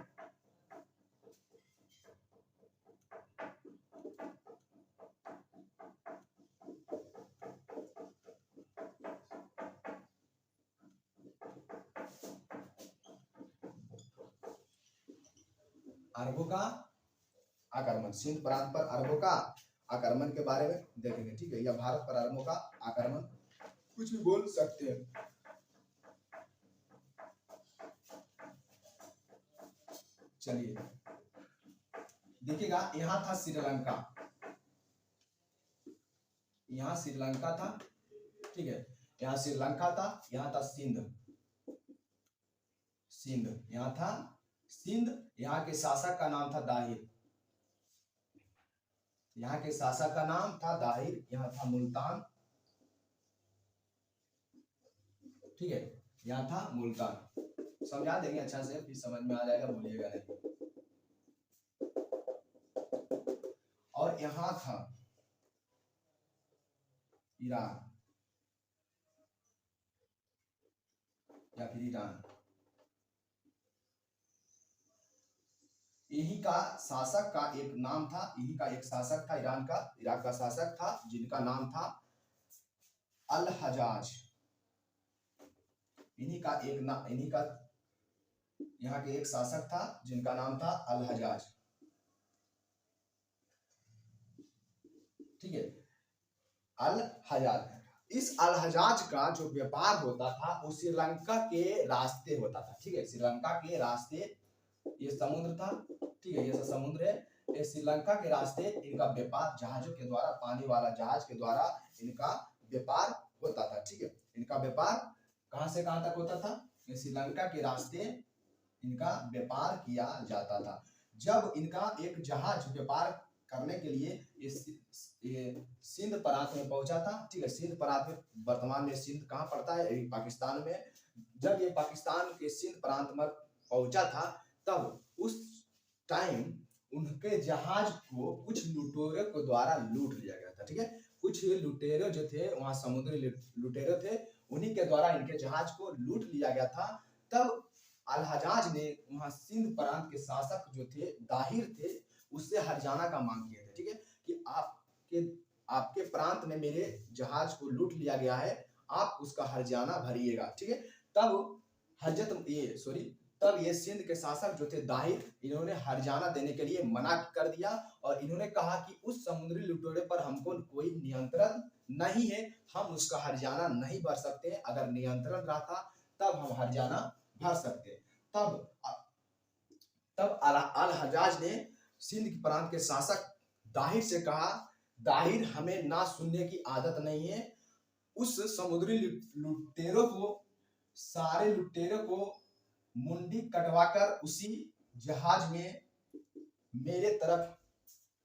अरबों का आक्रमण, सिंध प्रांत पर अरबों का आक्रमण के बारे में देखेंगे, ठीक है। या भारत पर अरबों का आक्रमण, कुछ भी बोल सकते हैं। चलिए देखिएगा, यहाँ था श्रीलंका, यहाँ श्रीलंका था, ठीक है। यहाँ श्रीलंका था, यहाँ था सिंध, यहाँ था सिंध। यहाँ के शासक का नाम था दाहिर, यहाँ के शासक का नाम था दाहिर। यहाँ था मुल्तान, ठीक है। यहाँ था मुल्तान। समझा देंगे अच्छा से, फिर समझ में आ जाएगा, भूलिएगा नहीं। और यहाँ था ईरान या फिर ईरान। यही का शासक का एक नाम था, यही का एक शासक था ईरान का, इराक का शासक था, जिनका नाम था अल हजाज। इन्हीं का यहाँ के एक शासक था जिनका नाम था अल हजाज, ठीक है। अल हजाज। इस अल हजाज का जो व्यापार होता था वो श्रीलंका के रास्ते होता था, ठीक है। श्रीलंका के रास्ते, ये समुद्र था, ठीक है, ये समुद्र है। ये श्रीलंका के रास्ते इनका व्यापार जहाजों के द्वारा, पानी वाला जहाज के द्वारा इनका व्यापार होता था, ठीक है। इनका व्यापार कहां से कहां तक होता था? ये श्रीलंका के रास्ते इनका व्यापार किया जाता था। जब इनका एक जहाज व्यापार करने के लिए ये सिंध प्रांत में पहुंचा था, ठीक है। सिंध प्रांत में, वर्तमान में सिंध कहाँ पड़ता है? पाकिस्तान में। जब ये पाकिस्तान के सिंध प्रांत में पहुंचा था, तब उस टाइम उनके जहाज को कुछ लुटेरों के द्वारा लूट लिया गया था, ठीक है। कुछ लुटेरे जो थे वहां, समुद्री लुटेरे थे, उन्हीं के द्वारा इनके जहाज को लूट लिया गया था। तब अल हजाज ने वहां सिंध प्रांत के शासक जो थे, दाहिर थे, उससे हर्जाना का मांग किया था, ठीक है, कि आपके प्रांत में मेरे जहाज को लूट लिया गया है, आप उसका हर्जाना भरिएगा, ठीक है। तब ये सिंध के शासक जो थे दाहिर, इन्होंने हर्जाना देने के लिए मना कर दिया और इन्होंने कहा कि उस समुद्री लुटेरे पर हमको कोई नियंत्रण नहीं है, हम उसका हर्जाना नहीं भर सकते। अगर नियंत्रण रहता तब हम हर्जाना भर सकते। तब अल हजाज ने सिंध प्रांत के शासक दाहिर से कहा, दाहिर, हमें ना सुनने की आदत नहीं है, उस समुद्री लुटेरों को, सारे लुटेरों को मुंडी कटवाकर उसी जहाज में मेरे तरफ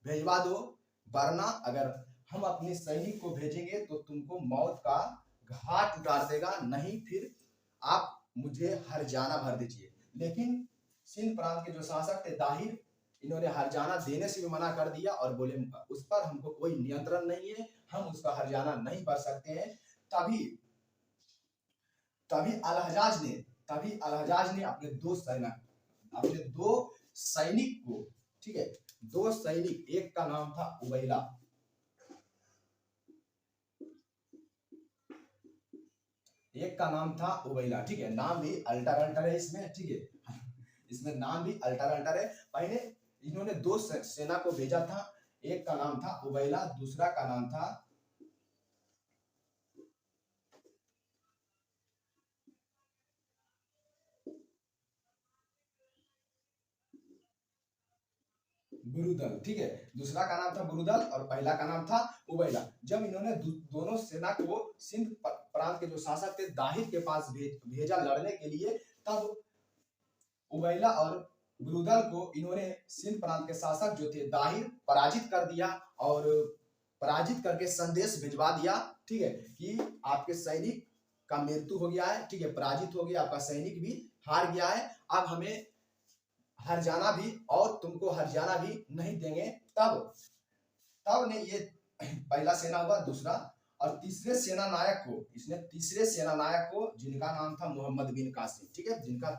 भेजवा दो, वरना अगर हम अपने सैनिक को भेजेंगे तो तुमको मौत का घाट उतार देगा, नहीं फिर आप मुझे हर्जाना भर दीजिए। लेकिन सिंध प्रांत के जो शासक थे दाहिर, इन्होंने हर्जाना देने से भी मना कर दिया और बोले उस पर हमको कोई नियंत्रण नहीं है, हम उसका हर्जाना नहीं भर सकते हैं। तभी अल हजाज ने अपने दो सैनिक को, ठीक है, दो सैनिक, एक का नाम था उबैला, एक का नाम था उबैला, ठीक है, नाम भी अल्टर अल्टर है इसमें, ठीक है, इसमें नाम भी अल्टर अल्टर है। पहले इन्होंने दो सेना को भेजा था, एक का नाम था उबैला, दूसरा का नाम था बुरुदल, ठीक है, दूसरा का नाम था बुरुदल और पहला का नाम था उबैला। जब इन्होंने दोनों सेना को सिंध प्रांत के जो शासक थे दाहिर के पास भेजा लड़ने के लिए, तब उबैला और बुरुदल को इन्होंने सिंध प्रांत के शासक जो थे दाहिर पराजित कर दिया और पराजित करके संदेश भिजवा दिया, ठीक है, कि आपके सैनिक का मृत्यु हो गया है, ठीक है, पराजित हो गया, आपका सैनिक भी हार गया है, अब हमें हरजाना भी और तुमको हरजाना भी नहीं देंगे। तब तब ने ये पहला सेना हुआ, दूसरा और तीसरे सेना नायक को, इसने तीसरे सेना नायक को जिनका नाम था मोहम्मद बिन कासिम, ठीक है, जिनका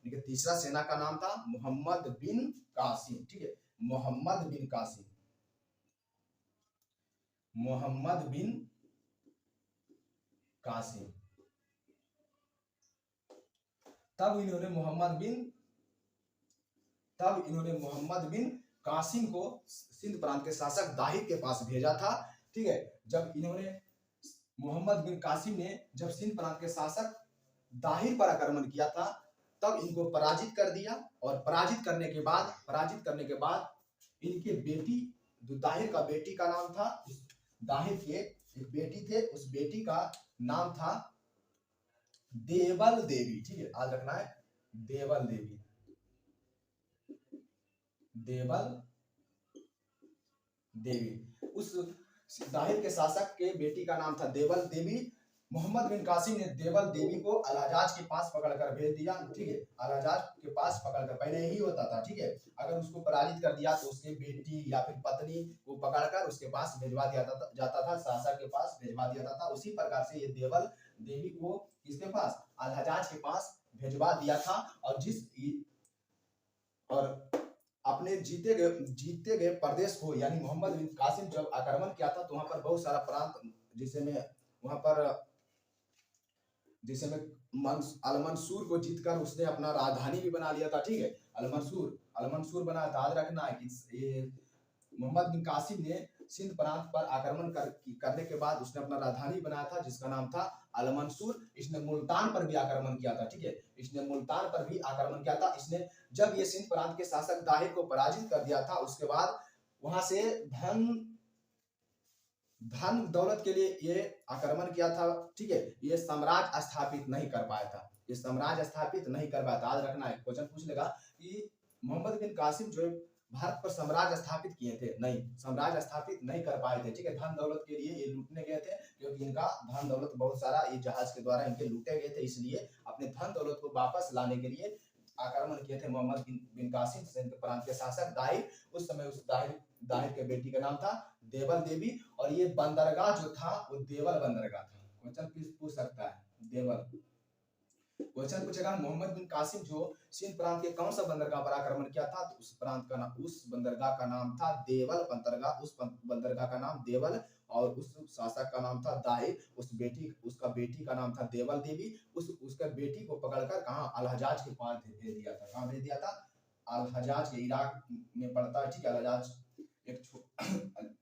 तीसरा सेना का नाम था मोहम्मद बिन कासिम, ठीक है, मोहम्मद बिन कासिम, मोहम्मद बिन कासिम। तब इन्होंने मोहम्मद बिन कासिम को सिंध प्रांत के शासक दाहिर के पास भेजा था, ठीक है। जब इन्होंने मोहम्मद बिन कासिम ने जब सिंध प्रांत के शासक दाहिर पर आक्रमण किया था, तब इनको पराजित कर दिया और पराजित करने के बाद इनके बेटी, दाहिर का बेटी का नाम था, दाहिर के एक बेटी थे, उस बेटी का नाम था देवल देवी, ठीक है, याद रखना है, देवल देवी, देवल देवी। उस दाहिर के शासक के बेटी का नाम था देवल देवी। मोहम्मद बिन कासिम ने देवल देवी को अलहजाज के पास पकड़कर भेज दिया, ठीक है, अलहजाज के पास पकड़कर, पहले यही होता था, ठीक है, अगर उसको पराजित कर दिया तो उसके बेटी या फिर पत्नी को पकड़कर उसके पास भिजवा दिया जाता था, शासक के पास भिजवा दिया जाता था। उसी प्रकार से ये देवल देवी को किसके पास, अलहजाज के पास भिजवा दिया था। और अपने जीते गए प्रदेश को, यानी मोहम्मद बिन कासिम जब आक्रमण किया था तो वहां पर बहुत सारा प्रांत, जिसे में अलमंसूर को जीतकर उसने अपना राजधानी भी बना लिया था, ठीक है, अलमंसूर बनाया था। याद रखना है कि मोहम्मद बिन कासिम ने सिंध प्रांत पर आक्रमण करने के बाद उसने अपना राजधानी बनाया था जिसका नाम था अलमंसूर। इसने मुल्तान पर भी आक्रमण किया था, ठीक है, इसने मुल्तान पर भी आक्रमण किया था। इसने जब ये सिंध प्रांत के शासक दाहिर को पराजित कर दिया था, उसके बाद वहां से धन दौलत के लिए ये आक्रमण किया था, ठीक है, ये साम्राज्य स्थापित नहीं कर पाया था, ये साम्राज्य स्थापित नहीं कर पाया था। याद रखना है, क्वेश्चन पूछ लेगा कि मोहम्मद बिन कासिम जो भारत पर साम्राज्य स्थापित किए थे, नहीं, साम्राज्य स्थापित नहीं कर पाए थे, ठीक है, धन दौलत के लिए ये लूटने गए थे, क्योंकि इनका धन दौलत बहुत सारा ये जहाज के द्वारा इनके लूटे गए थे, इसलिए अपने धन दौलत को वापस लाने के लिए आक्रमण किए थे मोहम्मद बिन कासिम सिंध प्रांत के शासक दाहिर। उस समय उस दाहिर के बेटी का नाम था देवल देवी, और ये बंदरगाह जो था वो देवल बंदरगाह था। क्वेश्चन पूछ सकता है, देवल क्वेश्चन पूछेगा मोहम्मद बिन कासिम जो सिंध प्रांत के कौन सा बंदरगाह पर आक्रमण किया था, तो उस बंदरगाह का नाम था देवल बंदरगाह, उस बंदरगाह का नाम देवल, और उस शासक का नाम था दाहिर, उसका बेटी का नाम था देवल देवी। उसके बेटी को पकड़कर कहाँ, अलहजाज के पास भेज दिया था। कहाँ भेज दिया था, अलहजाज के इराक में पड़ता है, ठीक है, अलहजाज एक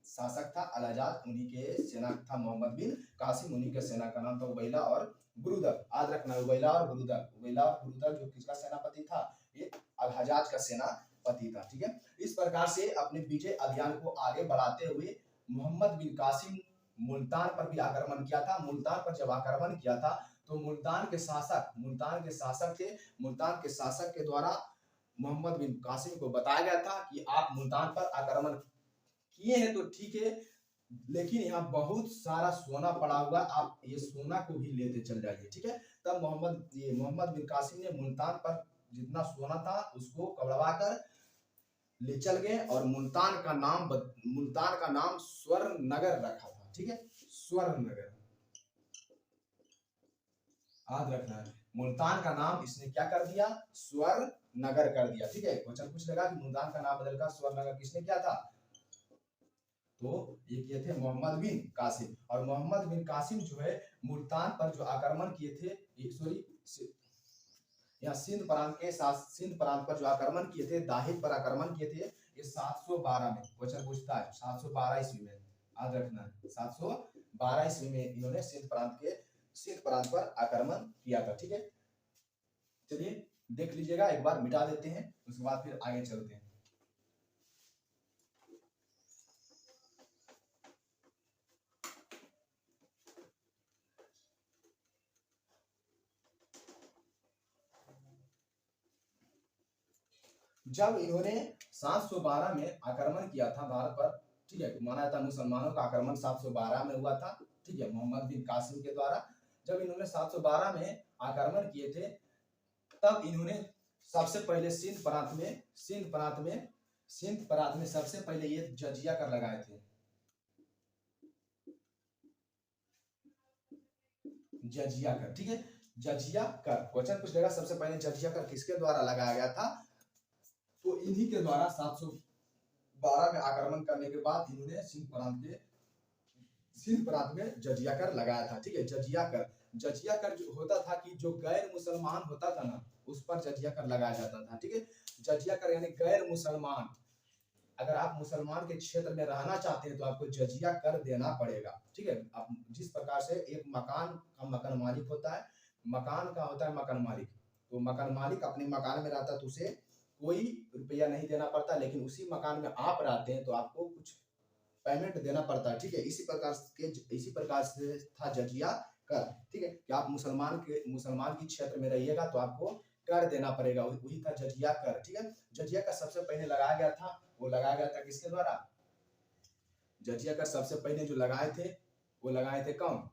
शासक था, अलहजाज, उन्हीं के सेना था मोहम्मद बिन कासिम, उन्हीं के सेना का नाम था उबैला और बुरुदल। याद रखना, उबैला और बुरुदल जो किसका सेनापति था, ये अलहजाज का सेनापति था, ठीक है। इस प्रकार से अपने विजय अभियान को आगे बढ़ाते हुए मोहम्मद बिन कासिम मुल्तान पर भी आक्रमण किया था। मुल्तान पर जब आक्रमण किया था तो मुल्तान के शासक के द्वारा मोहम्मद बिन कासिम को बताया गया था कि आप मुल्तान पर आक्रमण किए हैं तो ठीक है, लेकिन यहाँ बहुत सारा सोना पड़ा हुआ, आप ये सोना को भी लेते चल जाइए, ठीक है। तब मोहम्मद बिन कासिम ने मुल्तान पर जितना सोना था उसको कबड़वा कर ले चल गए, और मुल्तान का नाम स्वर्ण नगर रखा था, ठीक है, स्वर्ण नगर। याद रखना है, मुल्तान का नाम इसने क्या कर दिया, स्वर्ण नगर कर दिया, ठीक है। क्वेश्चन पूछ लेगा कि मुल्तान का नाम बदलकर स्वर्ण नगर किसने किया था, तो ये किए थे मोहम्मद बिन कासिम। और मोहम्मद बिन कासिम जो है मुल्तान पर जो आक्रमण किए थे, सॉरी यहाँ सिंध प्रांत पर जो आक्रमण किए थे, दाहिद पर आक्रमण किए थे, ये 712 में क्वेश्चन पूछता है, 712 ईस्वी में, याद रखना है 712 ईस्वी में इन्होंने सिंध प्रांत पर आक्रमण किया था। ठीक है, चलिए देख लीजिएगा, एक बार मिटा देते हैं, उसके बाद फिर आगे चलते हैं। जब इन्होंने 712 में आक्रमण किया था भारत पर, ठीक है, माना जाता है मुसलमानों का आक्रमण 712 में हुआ था, ठीक है, मोहम्मद बिन कासिम के द्वारा। जब इन्होंने 712 में आक्रमण किए थे, तब इन्होंने सबसे पहले सिंध प्रांत में सबसे पहले ये जजिया कर लगाए थे। जजिया कर, ठीक है, जजिया कर क्वेश्चन पूछ लेगा, सबसे पहले जजिया कर किसके द्वारा लगाया गया था, तो इन्हीं के द्वारा 712 में आक्रमण करने के बाद इन्होंने सिंध प्रांत में जजिया कर लगाया था। ठीक है, जजिया कर जो होता था कि जो गैर मुसलमान होता था ना, उस पर जजिया कर लगाया जाता था। ठीक है, जजिया कर यानी गैर मुसलमान, अगर आप मुसलमान के क्षेत्र में रहना चाहते हैं तो आपको जजिया कर देना पड़ेगा। ठीक है, आप जिस प्रकार से एक मकान का मकान मालिक होता है, मकान का होता है मकान मालिक, तो मकान मालिक अपने मकान में रहता है तो उसे कोई रुपया नहीं देना पड़ता, लेकिन उसी मकान में आप रहते हैं तो आपको कुछ पेमेंट देना पड़ता है। ठीक है, इसी प्रकार से था जजिया कर। ठीक है, कि आप मुसलमान की क्षेत्र में रहिएगा तो आपको कर देना पड़ेगा, वही था जजिया कर। ठीक है, जजिया का सबसे पहले लगाया गया था, वो लगाया गया था किसके द्वारा, जजिया का सबसे पहले जो लगाए थे वो लगाए थे कौन,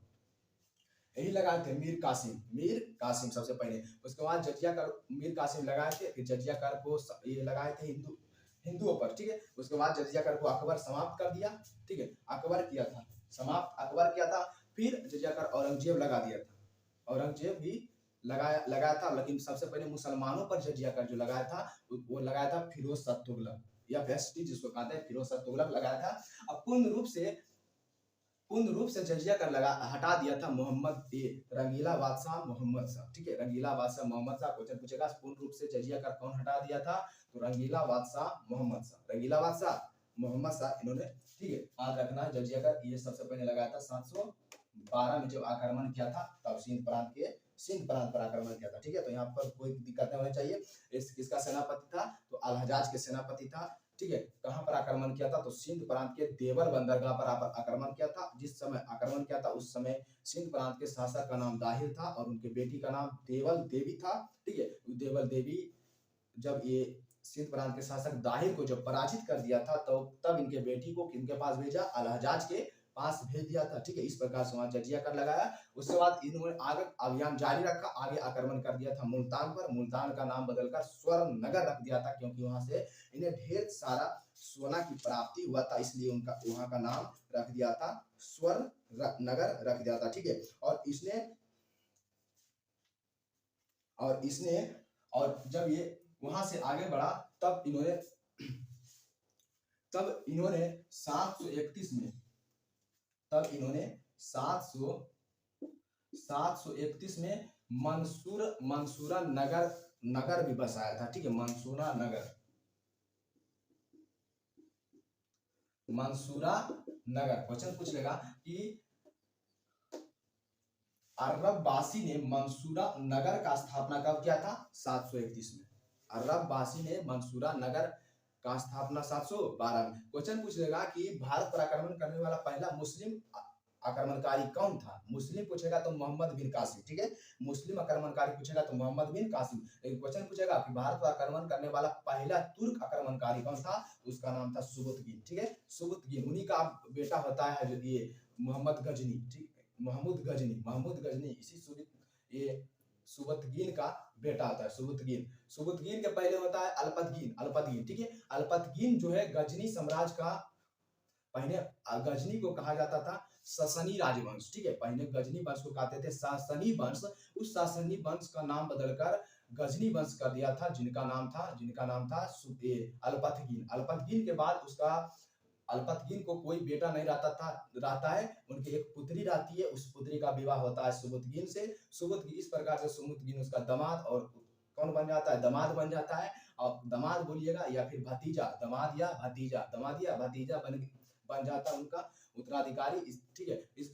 यही लगाए थे मीर कासिम सबसे पहले। उसके बाद जजिया कर मीर कासिम लगाए थे, फिर जजिया कर को ये लगाए थे हिंदुओं पर। ठीक है, उसके बाद जजिया कर को अकबर समाप्त कर दिया। ठीक है, अकबर किया था, फिर जजिया कर औरंगजेब लगा दिया था, औरंगजेब भी लगाया था, लेकिन सबसे पहले मुसलमानों पर जजिया कर जो लगाया था वो लगाया था फिरोज शाह तुगलक, या बेस्टी जिसको कहते हैं, फिरोज शाह तुगलक लगाया था। अब पूर्ण रूप से जजिया कर हटा दिया था रंगीला बादशाह मोहम्मद शाह। ठीक है, रंगीला बादशाह मोहम्मद शाह, क्वेश्चन पूछेगा पूर्ण रूप से जजिया कर कौन हटा दिया था, तो रंगीला बादशाह मोहम्मद शाह इन्होंने। ठीक है, याद रखना जजिया कर ये सबसे पहले लगाया था 712 में जब आक्रमण किया था, तब सिंध प्रांत पर आक्रमण किया था। ठीक है, तो यहाँ पर कोई दिक्कत नहीं होनी चाहिए। किसका सेनापति था, तो अल हजाज के सेनापति था। ठीक है, कहां पर आक्रमण किया था, तो सिंध प्रांत के देवल बंदरगाह पर आक्रमण किया था। जिस समय आक्रमण किया था उस समय सिंध प्रांत के शासक का नाम दाहिर था और उनके बेटी का नाम देवल देवी था। ठीक है, देवल देवी जब ये सिंध प्रांत के शासक दाहिर को जब पराजित कर दिया था, तो तब इनके बेटी को किनके पास भेजा, अल हजाज के पास भेज दिया था। ठीक है, इस प्रकार से वहां जजिया कर लगाया। उसके बाद इन्होंने आगे अभियान जारी रखा, आगे आक्रमण कर दिया था मुल्तान पर। मुल्तान का नाम बदलकर स्वर्ण नगर रख दिया था, क्योंकि वहां से इन्हें ढेर सारा सोना की प्राप्ति हुआ था, इसलिए उनका वहां का नाम रख दिया था स्वर्ण नगर रख दिया था। ठीक है, और जब ये वहां से आगे बढ़ा, तब इन्होंने 731 में 731 में मंसूरा नगर भी बसाया था। ठीक है, मंसूरा नगर क्वेश्चन पूछ लेगा कि अरब-वासी ने मंसूरा नगर का स्थापना कब किया था, 731 में। अरब-वासी ने मंसूरा नगर का स्थापना 712 में। क्वेश्चन पूछ लेगा कि भारत पर आक्रमण करने वाला पहला मुस्लिम आक्रमणकारी कौन था, मुस्लिम पूछेगा तो मोहम्मद बिन कासिम। ठीक है, मुस्लिम आक्रमणकारी पूछेगा तो मोहम्मद बिन कासिम। लेकिन क्वेश्चन पूछेगा कि भारत पर आक्रमण करने वाला पहला तुर्क आक्रमणकारी कौन था, उसका नाम था सुबुतगिन। ठीक है, सुबुतगिन, उन्हीं का बेटा होता है जो ये महमूद गजनी। ठीक, महमूद गजनी इसी ये सुबुतगिन का बेटा होता है। सुबुतगिन के पहले होता है अल्पतगिन। ठीक है, अल्पतगिन जो है गजनी साम्राज्य का, पहले गजनी को कहा जाता था ससनी राजवंश। ठीक है, पहले गजनी वंश को कहते थे सासनी वंश। उस सासनी वंश का नाम बदलकर गजनी वंश कर दिया था, जिनका नाम था अल्पतगिन। अल्पतगिन के बाद उसका अल्पतगीन को कोई बेटा नहीं रहता है, उनकी एक पुत्री रहती है, उस पुत्री का विवाह होता है सुबुतगीन से। सुबुतगीन इस प्रकार से सुबुतगीन उसका दामाद और कौन बन जाता है, दामाद बन जाता है। और दामाद बोलिएगा या फिर भतीजा, दामाद या भतीजा बन जाता है उनका उत्तराधिकारी। ठीक है, इस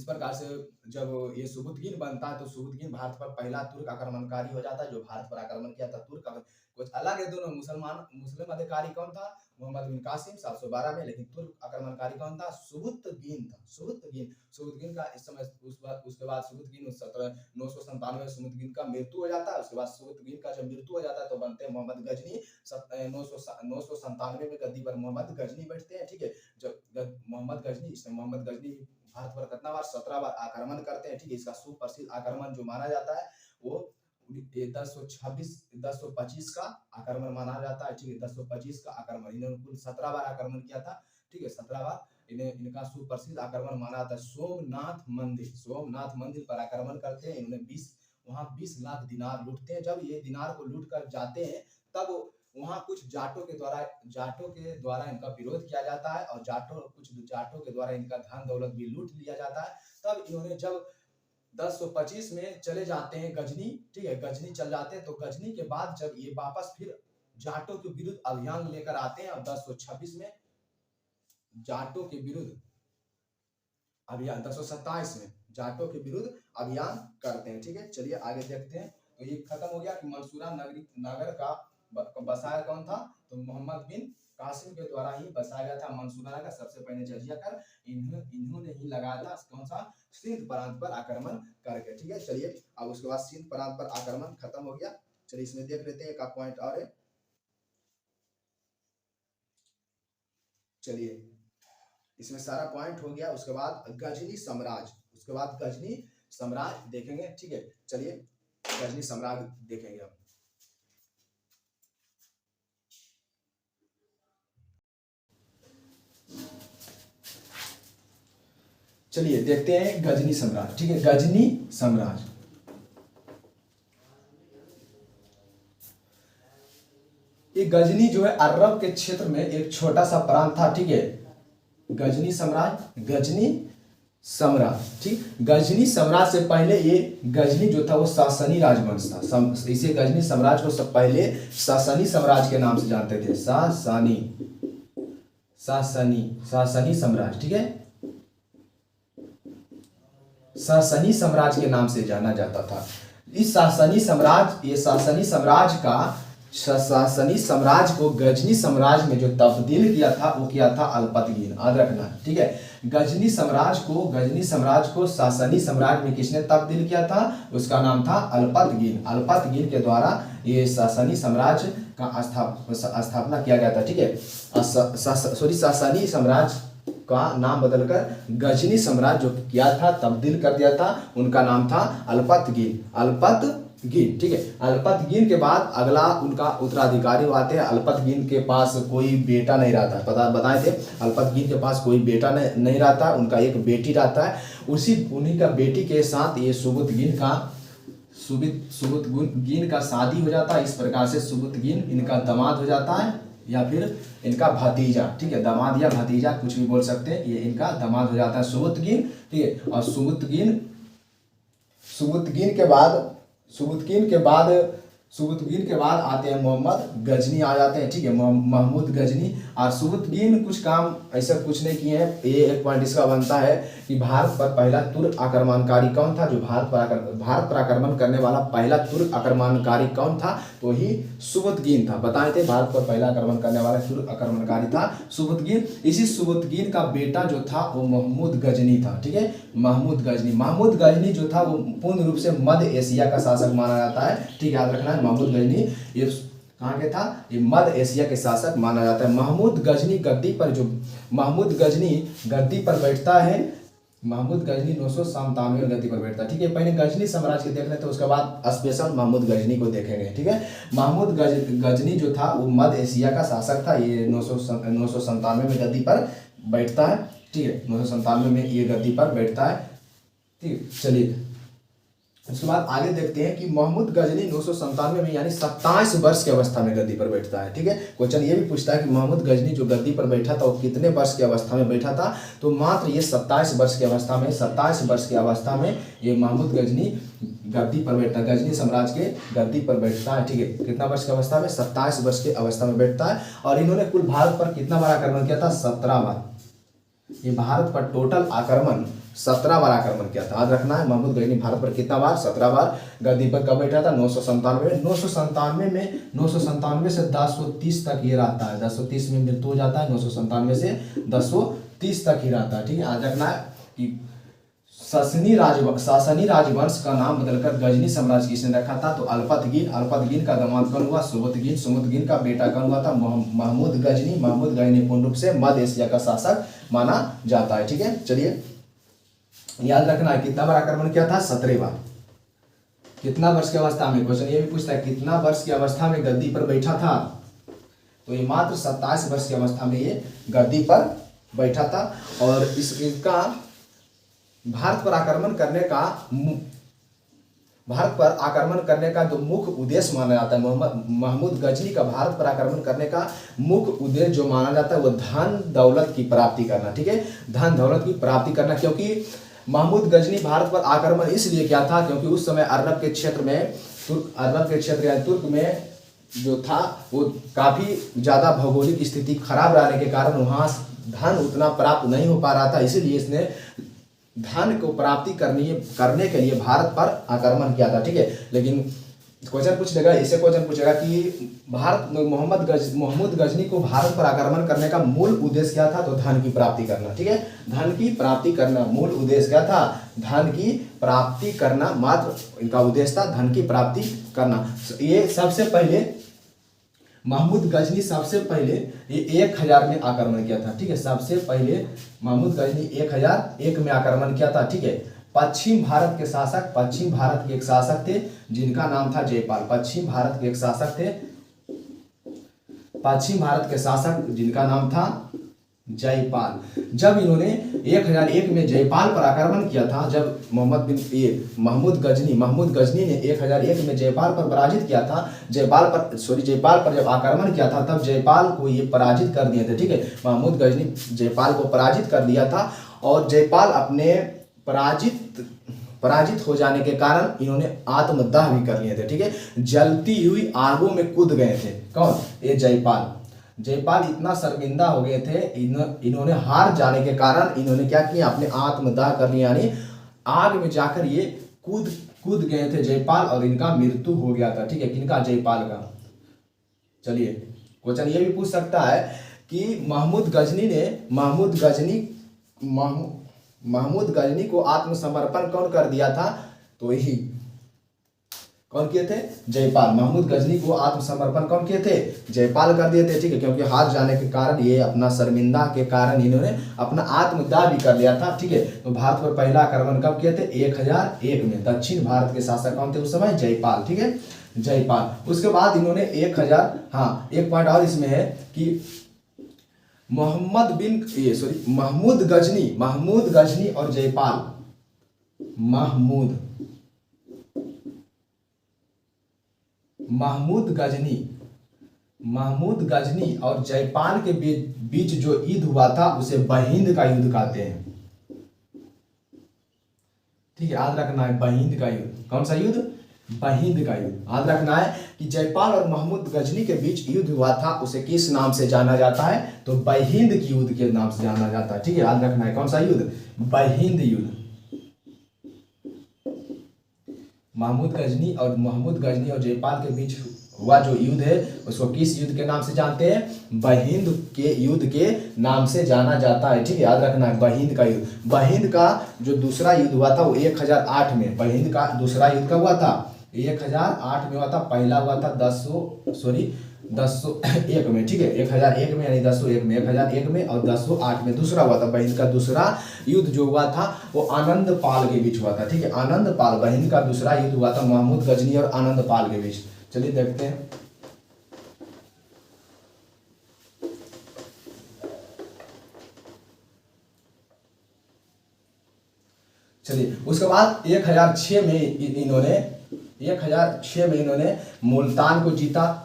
प्रकार से जब ये सुबुतगीन बनता है तो सुबुतगीन भारत पर पहला तुर्क आक्रमणकारी हो जाता है, जो भारत पर आक्रमण किया था। तुर्क कुछ अलग है दोनों, मुस्लिम अधिकारी कौन था, मोहम्मद बिन कासिम 712 में, लेकिन तुर्क आक्रमणकारी कौन था, सुबुतगीन था। सुबुतगीन का इस समय उसके बाद सुबुतगीन 997 सुबुतगीन का मृत्यु हो जाता है। उसके बाद सुबुतगीन का जब मृत्यु हो जाता है तो बनते हैं मोहम्मद गजनी। 997 में गद्दी पर मोहम्मद गजनी बैठते हैं। ठीक है, जब मोहम्मद गजनी भारत पर कितना बार, 17 बार आक्रमण करते हैं। ठीक है, इसका सुप्रसिद्ध आक्रमण जो माना जाता है वो 1025 का आक्रमण माना जाता है। ठीक है, 1025 का आक्रमण, इन्होंने कुल 17 बार आक्रमण किया था। ठीक है, 17 बार इनका सुप्रसिद्ध आक्रमण माना जाता है। सोमनाथ मंदिर पर आक्रमण करते हैं इन्होंने। 20 लाख दिनार लूटते हैं। जब ये दिनार को लूट कर जाते हैं तब वहां कुछ जाटों के द्वारा इनका विरोध किया जाता है और कुछ जाटों के द्वारा इनका धन दौलत भी लूट लिया जाता है। तब इन्होंने जब 1025 में चले जाते हैं गजनी। ठीक है, गजनी चल जाते हैं तो गजनी के बाद जब ये वापस फिर जाटों के विरुद्ध अभियान लेकर आते हैं और 1026 में जाटों के विरुद्ध अभियान, 1027 में जाटों के विरुद्ध अभियान करते हैं। ठीक है, चलिए आगे देखते हैं। तो ये खत्म हो गया कि मंसूरा नगर का बसाया कौन था, तो मोहम्मद बिन कासिम के द्वारा ही बसाया गया था मंसूरा नगर। सबसे पहले जजिया कर इन्होंने ही लगाया था, कौन सा, सिंध प्रांत पर आक्रमण करके। ठीक है, चलिए अब उसके बाद सिंध प्रांत पर आक्रमण खत्म हो गया। चलिए इसमें देख लेते हैं, एक पॉइंट और है। चलिए इसमें सारा पॉइंट हो गया। उसके बाद गजनी साम्राज्य देखेंगे। ठीक है, चलिए गजनी साम्राज्य देखेंगे हम। चलिए देखते हैं गजनी साम्राज्य। ठीक है, गजनी साम्राज्य, ये गजनी जो है अरब के क्षेत्र में एक छोटा सा प्रांत था। ठीक है, गजनी साम्राज्य, ठीक, गजनी साम्राज्य से पहले ये गजनी जो था वो सासनी राजवंश था। इसे गजनी साम्राज्य को सब पहले सासनी साम्राज्य के नाम से जानते थे। सासनी साम्राज्य। ठीक है, सासनी साम्राज्य के नाम से जाना जाता था। इस सासनी साम्राज्य को गजनी साम्राज्य में जो तब्दील किया था वो किया था अल्पतगीन। याद रखना। ठीक है, गजनी साम्राज्य को सासनी साम्राज्य में किसने तब्दील किया था, उसका नाम था अल्पतगीन के द्वारा ये सासनी साम्राज्य का स्थापना किया गया था। ठीक है, सासनी साम्राज्य का नाम बदलकर गजनी साम्राज्य जो किया था, तब्दील कर दिया था, उनका नाम था अल्पतगीन। ठीक है, अल्पतगीन के बाद अगला उनका उत्तराधिकारी आते हैं। अल्पतगीन के पास कोई बेटा नहीं रहता, बताए थे। अल्पतगीन के पास कोई बेटा नहीं रहता, उनका एक बेटी रहता है। उन्हीं का बेटी के साथ ये सुबुतगीन का शादी हो जाता है। इस प्रकार से सुबुतगीन इनका दामाद हो जाता है या फिर इनका भतीजा। ठीक है, दामाद या भतीजा कुछ भी बोल सकते हैं, ये इनका दामाद हो जाता है सुबुतगीन। ठीक है, और सुबुतगीन के बाद आते हैं मोहम्मद गजनी आ जाते हैं। ठीक है, महमूद गजनी। और सुबुतगीन कुछ काम ऐसा कुछ नहीं किए हैं। ये एक पॉइंट इसका बनता है कि भारत पर पहला तुर्क आक्रमणकारी कौन था, जो भारत पर आक्रमण करने वाला पहला तुर्क आक्रमणकारी कौन था, तो ही सुबुतगीन था। बताए थे भारत पर पहला आक्रमण करने वाला तुर्क आक्रमणकारी था सुबुतगीन। इसी सुबुतगीन का बेटा जो था वो महमूद गजनी था। ठीक है, महमूद गजनी जो था वो पूर्ण रूप से मध्य एशिया का शासक माना जाता है। ठीक है, याद रखना है, महमूद गजनी ये कहाँ के था, ये मध्य एशिया के शासक माना जाता है। महमूद गजनी गद्दी पर बैठता है। महमूद गजनी 997 में गद्दी पर बैठता है। ठीक है, पहले गजनी साम्राज्य के देख लेते हैं, उसके बाद स्पेशल महमूद गजनी को देखेंगे। ठीक है, महमूद गजनी जो था वो मध्य एशिया का शासक था। ये 997 में गद्दी पर बैठता है। ठीक है, 997 में ये गद्दी पर बैठता है। ठीक है, चलिए उसके बाद आगे देखते हैं कि महमूद गजनी 997 में यानी 27 वर्ष की अवस्था में गद्दी पर बैठता है। ठीक है, क्वेश्चन ये भी पूछता है कि महमूद गजनी जो गद्दी पर बैठा था वो कितने वर्ष की अवस्था में बैठा था, तो मात्र ये 27 वर्ष की अवस्था में, 27 वर्ष की अवस्था में ये महमूद गजनी गद्दी पर बैठता है, गजनी साम्राज्य के गद्दी पर बैठता है। ठीक है, कितना वर्ष की अवस्था में, 27 वर्ष की अवस्था में बैठता है। और इन्होंने कुल भारत पर कितना बार आक्रमण किया था, 17 बार। ये भारत पर टोटल आक्रमण 17 बार आक्रमण किया था। याद रखना है, महमूद गजनी भारत पर कितना बार, 17 बार गद्दी पर कब बैठा था, 997 में। 997 से 1030 तक ये रहता है, 1030 में मृत्यु हो जाता है, 997 से 1030 तक ही रहता है। ठीक है, याद रखना है कि सासनी राजवंश का नाम बदलकर गजनी साम्राज्य किसने रखा था, तो अल्पतगीन का दामाद कौन हुआ, सुमुतगीन का बेटा कौन हुआ था, महमूद गजनी पूर्ण रूप से मध्य एशिया का शासक माना जाता है। ठीक है, चलिए याद रखना है कितना बार आक्रमण किया था, 17 बार। कितना वर्ष की अवस्था में, क्वेश्चन ये भी पूछता है कितना वर्ष की अवस्था में गद्दी पर बैठा था, तो ये मात्र 27 वर्ष की अवस्था में ये गद्दी पर बैठा था। और इसका भारत पर आक्रमण करने का जो मुख्य उद्देश्य माना जाता है, महमूद गजनी का भारत पर आक्रमण करने का मुख्य उद्देश्य जो माना जाता है वो धन दौलत की प्राप्ति करना। ठीक है, धन दौलत की प्राप्ति करना, क्योंकि महमूद गजनी भारत पर आक्रमण इसलिए किया था क्योंकि उस समय अरब के क्षेत्र या तुर्क में जो था वो काफ़ी ज़्यादा भौगोलिक स्थिति खराब रहने के कारण वहाँ धन उतना प्राप्त नहीं हो पा रहा था। इसीलिए इसने धन को प्राप्ति करने के लिए भारत पर आक्रमण किया था। ठीक है, लेकिन क्वेश्चन पूछेगा, इससे क्वेश्चन पूछेगा कि महमूद गजनी को भारत पर आक्रमण करने का मूल उद्देश्य क्या था, तो धन की प्राप्ति करना। ठीक है, धन की प्राप्ति करना मूल उद्देश्य क्या था, धन की प्राप्ति करना, मात्र इनका उद्देश्य था धन की प्राप्ति करना। ये सबसे पहले महमूद गजनी सबसे पहले ये 1000 में आक्रमण किया था। ठीक है, सबसे पहले महमूद गजनी 1001 में आक्रमण किया था। ठीक है, पश्चिम भारत के एक शासक थे जिनका नाम था जयपाल। पश्चिम भारत के शासक जिनका नाम था जयपाल। जब इन्होंने 1001 में जयपाल पर आक्रमण किया था, जब महमूद गजनी ने 1001 में जयपाल पर पराजित किया था, जयपाल पर जब आक्रमण किया था तब जयपाल को ये पराजित कर दिए थे। ठीक है, महमूद गजनी जयपाल को पराजित कर दिया था और जयपाल अपने पराजित हो जाने के कारण इन्होंने आत्मदाह भी कर लिए थे। ठीक है, जलती हुई आगों में कूद गए थे। कौन, ये जयपाल इतना शर्मिंदा हो गए थे, इन्होंने हार जाने के कारण इन्होंने क्या किया, अपने आत्मदाह कर लिया, यानी आग में जाकर ये कूद गए थे जयपाल और इनका मृत्यु हो गया था। ठीक है, किनका, जयपाल का। चलिए क्वेश्चन ये भी पूछ सकता है कि महमूद गजनी को आत्मसमर्पण कौन कर दिया था, तो यही कौन किए थे, जयपाल। महमूद गजनी को आत्मसमर्पण कौन किए थे, जयपाल कर दिए थे। ठीक है, क्योंकि हार जाने के कारण ये अपना शर्मिंदा के कारण इन्होंने अपना आत्मदाह भी कर लिया था। ठीक है, तो भारत पर पहला आक्रमण कब किए थे, 1001 में। दक्षिण भारत के शासक कौन थे उस समय, जयपाल। ठीक है, जयपाल। उसके बाद इन्होंने 1000, एक पॉइंट और इसमें है कि महमूद गजनी और जयपाल, महमूद गजनी और जयपाल के बीच जो युद्ध हुआ था उसे बहिंद का युद्ध कहते हैं। ठीक है, याद रखना है, बहिंद का युद्ध। कौन सा युद्ध, बहिंद का युद्ध। याद रखना है कि जयपाल और महमूद गजनी के बीच युद्ध हुआ था, उसे किस नाम से जाना जाता है, तो बहिंद की युद्ध के नाम से जाना जाता है। ठीक है, याद रखना है, कौन सा युद्ध, बहिंद युद्ध। महमूद गजनी और जयपाल के बीच हुआ जो युद्ध है उसको किस युद्ध के नाम से जानते हैं, बहिंद के युद्ध के नाम से जाना जाता है। ठीक है, याद रखना है, बहिंद का युद्ध। बहिंद का जो दूसरा युद्ध हुआ था वो 1008 में, बहिंद का दूसरा युद्ध कब हुआ था, 1008 में हुआ था। पहला हुआ था 1001 में। ठीक है, 1001 में यानी 1001 में, 1001 में और 1008 में दूसरा हुआ था। बहिंद का दूसरा युद्ध जो हुआ था वो आनंद पाल के बीच हुआ था। ठीक है, आनंद पाल, बहिंद का दूसरा युद्ध हुआ था महमूद गजनी और आनंद पाल के बीच। चलिए देखते हैं। चलिए उसके बाद 1006 में इन्होंने मुल्तान को जीता।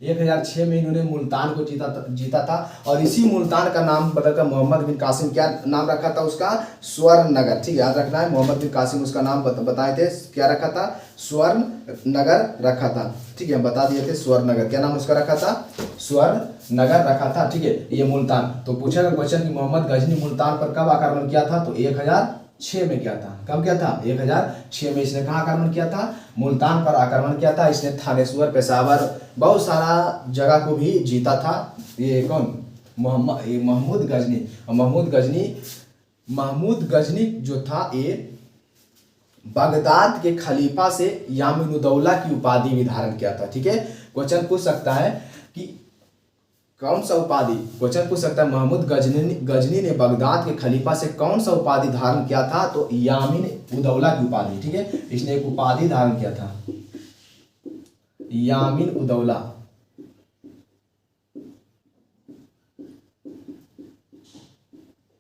1006 में इन्होंने मुल्तान को जीता था और इसी मुल्तान का नाम बदलकर मोहम्मद बिन कासिम क्या नाम रखा था उसका, स्वर्ण नगर। ठीक है, याद रखना है, मोहम्मद बिन कासिम उसका नाम बताए थे, क्या रखा था, स्वर्ण नगर रखा था। ठीक है, हम बता दिए थे स्वर्ण नगर, क्या नाम उसका रखा था, स्वर्ण नगर रखा था। ठीक है, ये मुल्तान। तो पूछेगा क्वेश्चन कि मोहम्मद गजनी मुल्तान पर कब आक्रमण किया था, तो 1006 में किया था। कब किया था, 1006 में इसने कहाँ आक्रमण किया था, मुल्तान पर आक्रमण किया था। इसने थानेश्वर, पेशावर, बहुत सारा जगह को भी जीता था। ये कौन, महमूद गजनी। महमूद गजनी जो था ये बगदाद के खलीफा से यामीनुद्दौला की उपाधि भी धारण किया था। ठीक है, क्वेश्चन पूछ सकता है कि कौन सा उपाधि, क्वेश्चन पूछ सकता है महमूद गजनी ने बगदाद के खलीफा से कौन सा उपाधि धारण किया था, तो यामीन-उद-दौला की उपाधि। ठीक है, इसने एक उपाधि धारण किया था, यामीन-उद-दौला।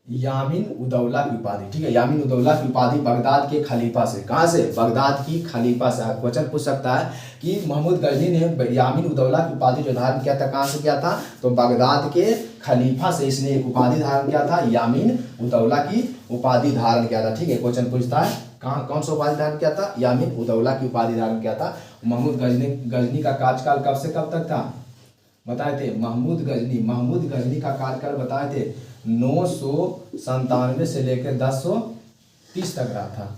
यामीन-उद-दौला की उपाधि। ठीक है, यामीन-उद-दौला की उपाधि बगदाद के खलीफा से, कहाँ से, बगदाद की खलीफा से। क्वेश्चन पूछ सकता है कि महमूद गजनी ने यामीन-उद-दौला की उपाधि जो धारण किया था, कहाँ से किया था, तो बगदाद के खलीफा से इसने एक उपाधि धारण किया था, यामीन-उद-दौला की उपाधि धारण किया था। ठीक है, क्वेश्चन पूछता है कहाँ कौन सा उपाधि धारण किया था, यामीन-उद-दौला की उपाधि धारण किया था। महमूद गजनी का कार्यकाल कब से कब तक था, बताए थे, महमूद गजनी का कार्यकाल बताए थे 997 से लेकर 1030 तक रहा था,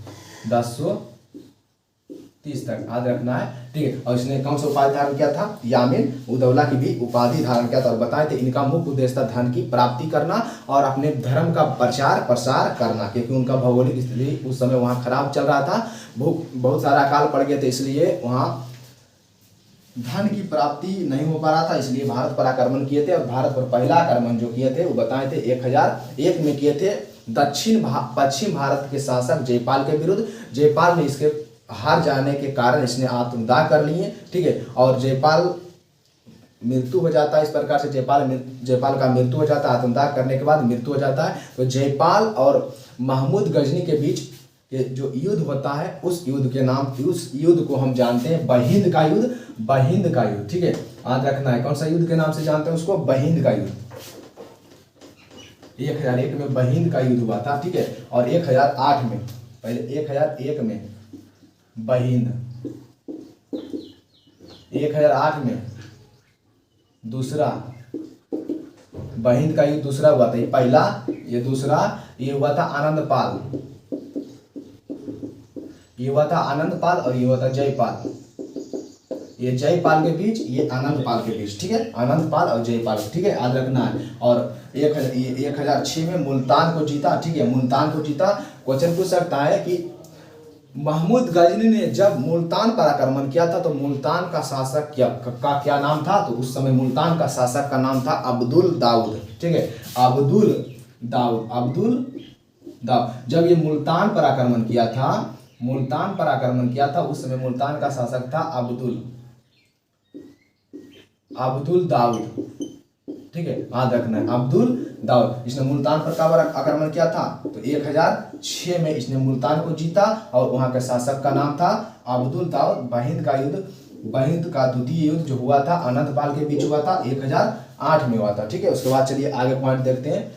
1030 तक, याद रखना है। ठीक है, और इसने कौन सा उपाधि धारण किया था, यामीन-उद-दौला की भी उपाधि धारण किया था। और बताए थे इनका मुख्य उद्देश्य था धन की प्राप्ति करना और अपने धर्म का प्रचार प्रसार करना, क्योंकि उनका भौगोलिक स्थिति उस समय वहाँ खराब चल रहा था, बहुत सारा अकाल पड़ गए थे, इसलिए वहाँ धन की प्राप्ति नहीं हो पा रहा था, इसलिए भारत पर आक्रमण किए थे। और भारत पर पहला आक्रमण जो किए थे वो बताए थे 1001 में किए थे पश्चिम भारत के शासक जयपाल के विरुद्ध। जयपाल ने इसके हार जाने के कारण इसने आत्मदाह कर लिए। ठीक है, और जयपाल मृत्यु हो जाता है, इस प्रकार से जयपाल का मृत्यु हो जाता है, आत्मदाह करने के बाद मृत्यु हो जाता है। तो जयपाल और महमूद गजनी के बीच जो युद्ध होता है, उस युद्ध को हम जानते हैं बहिंद का युद्ध। ठीक है, याद रखना है, कौन सा युद्ध के नाम से जानते हैं उसको, बहिंद का युद्ध। 1001 में बहिंद का युद्ध हुआ था। ठीक है, और 1008 में, पहले 1001 में बहिंद, 1008 में दूसरा बहिंद का युद्ध दूसरा हुआ था, ये पहला, ये दूसरा, ये हुआ था आनंदपाल, ये हुआ था आनंदपाल और ये हुआ था जयपाल। ये जयपाल के बीच, ये आनंदपाल के बीच। ठीक है, आनंदपाल और जयपाल। ठीक है, याद रखना है। और 1006 में मुल्तान को जीता। ठीक है, मुल्तान को जीता। क्वेश्चन पूछ सकता है कि महमूद गजनी ने जब मुल्तान पर आक्रमण किया था तो मुल्तान का शासक क्या नाम था, तो उस समय मुल्तान का शासक का नाम था अब्दुल दाऊद। ठीक है, अब्दुल दाऊद। जब ये मुल्तान पर आक्रमण किया था, उस समय मुल्तान का शासक था अब्दुल दाऊद। ठीक है, याद रखना है, अब्दुल दाऊद। इसने मुल्तान पर कब आक्रमण किया था, तो 1006 में इसने मुल्तान को जीता और वहां के शासक का नाम था अब्दुल दाऊद। बहिंद का द्वितीय युद्ध जो हुआ था आनंदपाल के बीच हुआ था, 1008 में हुआ था। ठीक है, उसके बाद चलिए आगे पॉइंट देखते हैं।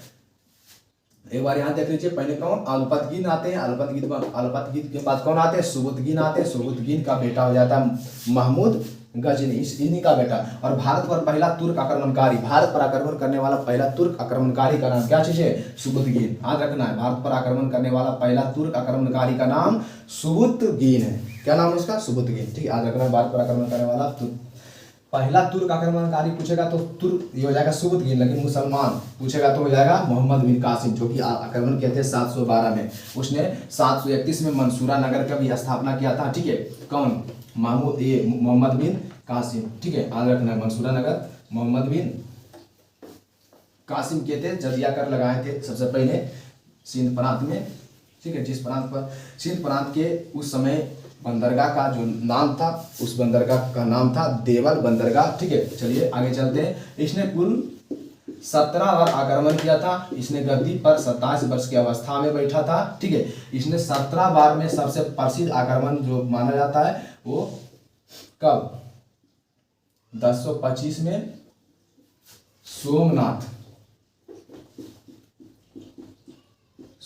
एक बार यहाँ देख लीजिए, पहले कौन, अलपतगीन आते हैं, अलपतगीन के बाद कौन आते हैं, सुबुतगीन आते हैं। सुबुतगीन का बेटा हो जाता है महमूद गजनी, इन्हीं का बेटा। और भारत पर पहला तुर्क आक्रमणकारी, भारत पर आक्रमण करने वाला पहला तुर्क आक्रमणकारी का नाम क्या चीज है, सुबुतगीन। याद रखना है, भारत पर आक्रमण करने वाला पहला तुर्क आक्रमणकारी का नाम सुबुतगीन है। क्या नाम है उसका, सुबुतगीन। ठीक है, याद रखना है, भारत पर आक्रमण करने वाला पहला तुर्क आक्रमणकारी पूछेगा तो तुर्क ये हो जाएगा सुबुतगीन, लेकिन मुसलमान पूछेगा तो हो जाएगा मोहम्मद बिन कासिम, जो कि आक्रमण किए थे 712 में। उसने 731 में मंसूरा नगर का भी स्थापना किया था। ठीक है, कौन, मोहम्मद बिन कासिम। ठीक है, याद रखना है, मंसूरा नगर मोहम्मद बिन कासिम किए थे, जजिया कर लगाए थे सबसे पहले सिंध प्रांत में। ठीक है, जिस प्रांत पर सिंध प्रांत के उस समय बंदरगाह का जो नाम था, उस बंदरगाह का नाम था देवल बंदरगाह। ठीक है, चलिए आगे चलते हैं। इसने कुल 17 बार आक्रमण किया था। इसने गद्दी पर 27 वर्ष की अवस्था में बैठा था, ठीक है। इसने 17 बार में सबसे प्रसिद्ध आक्रमण जो माना जाता है वो कब, 1025 में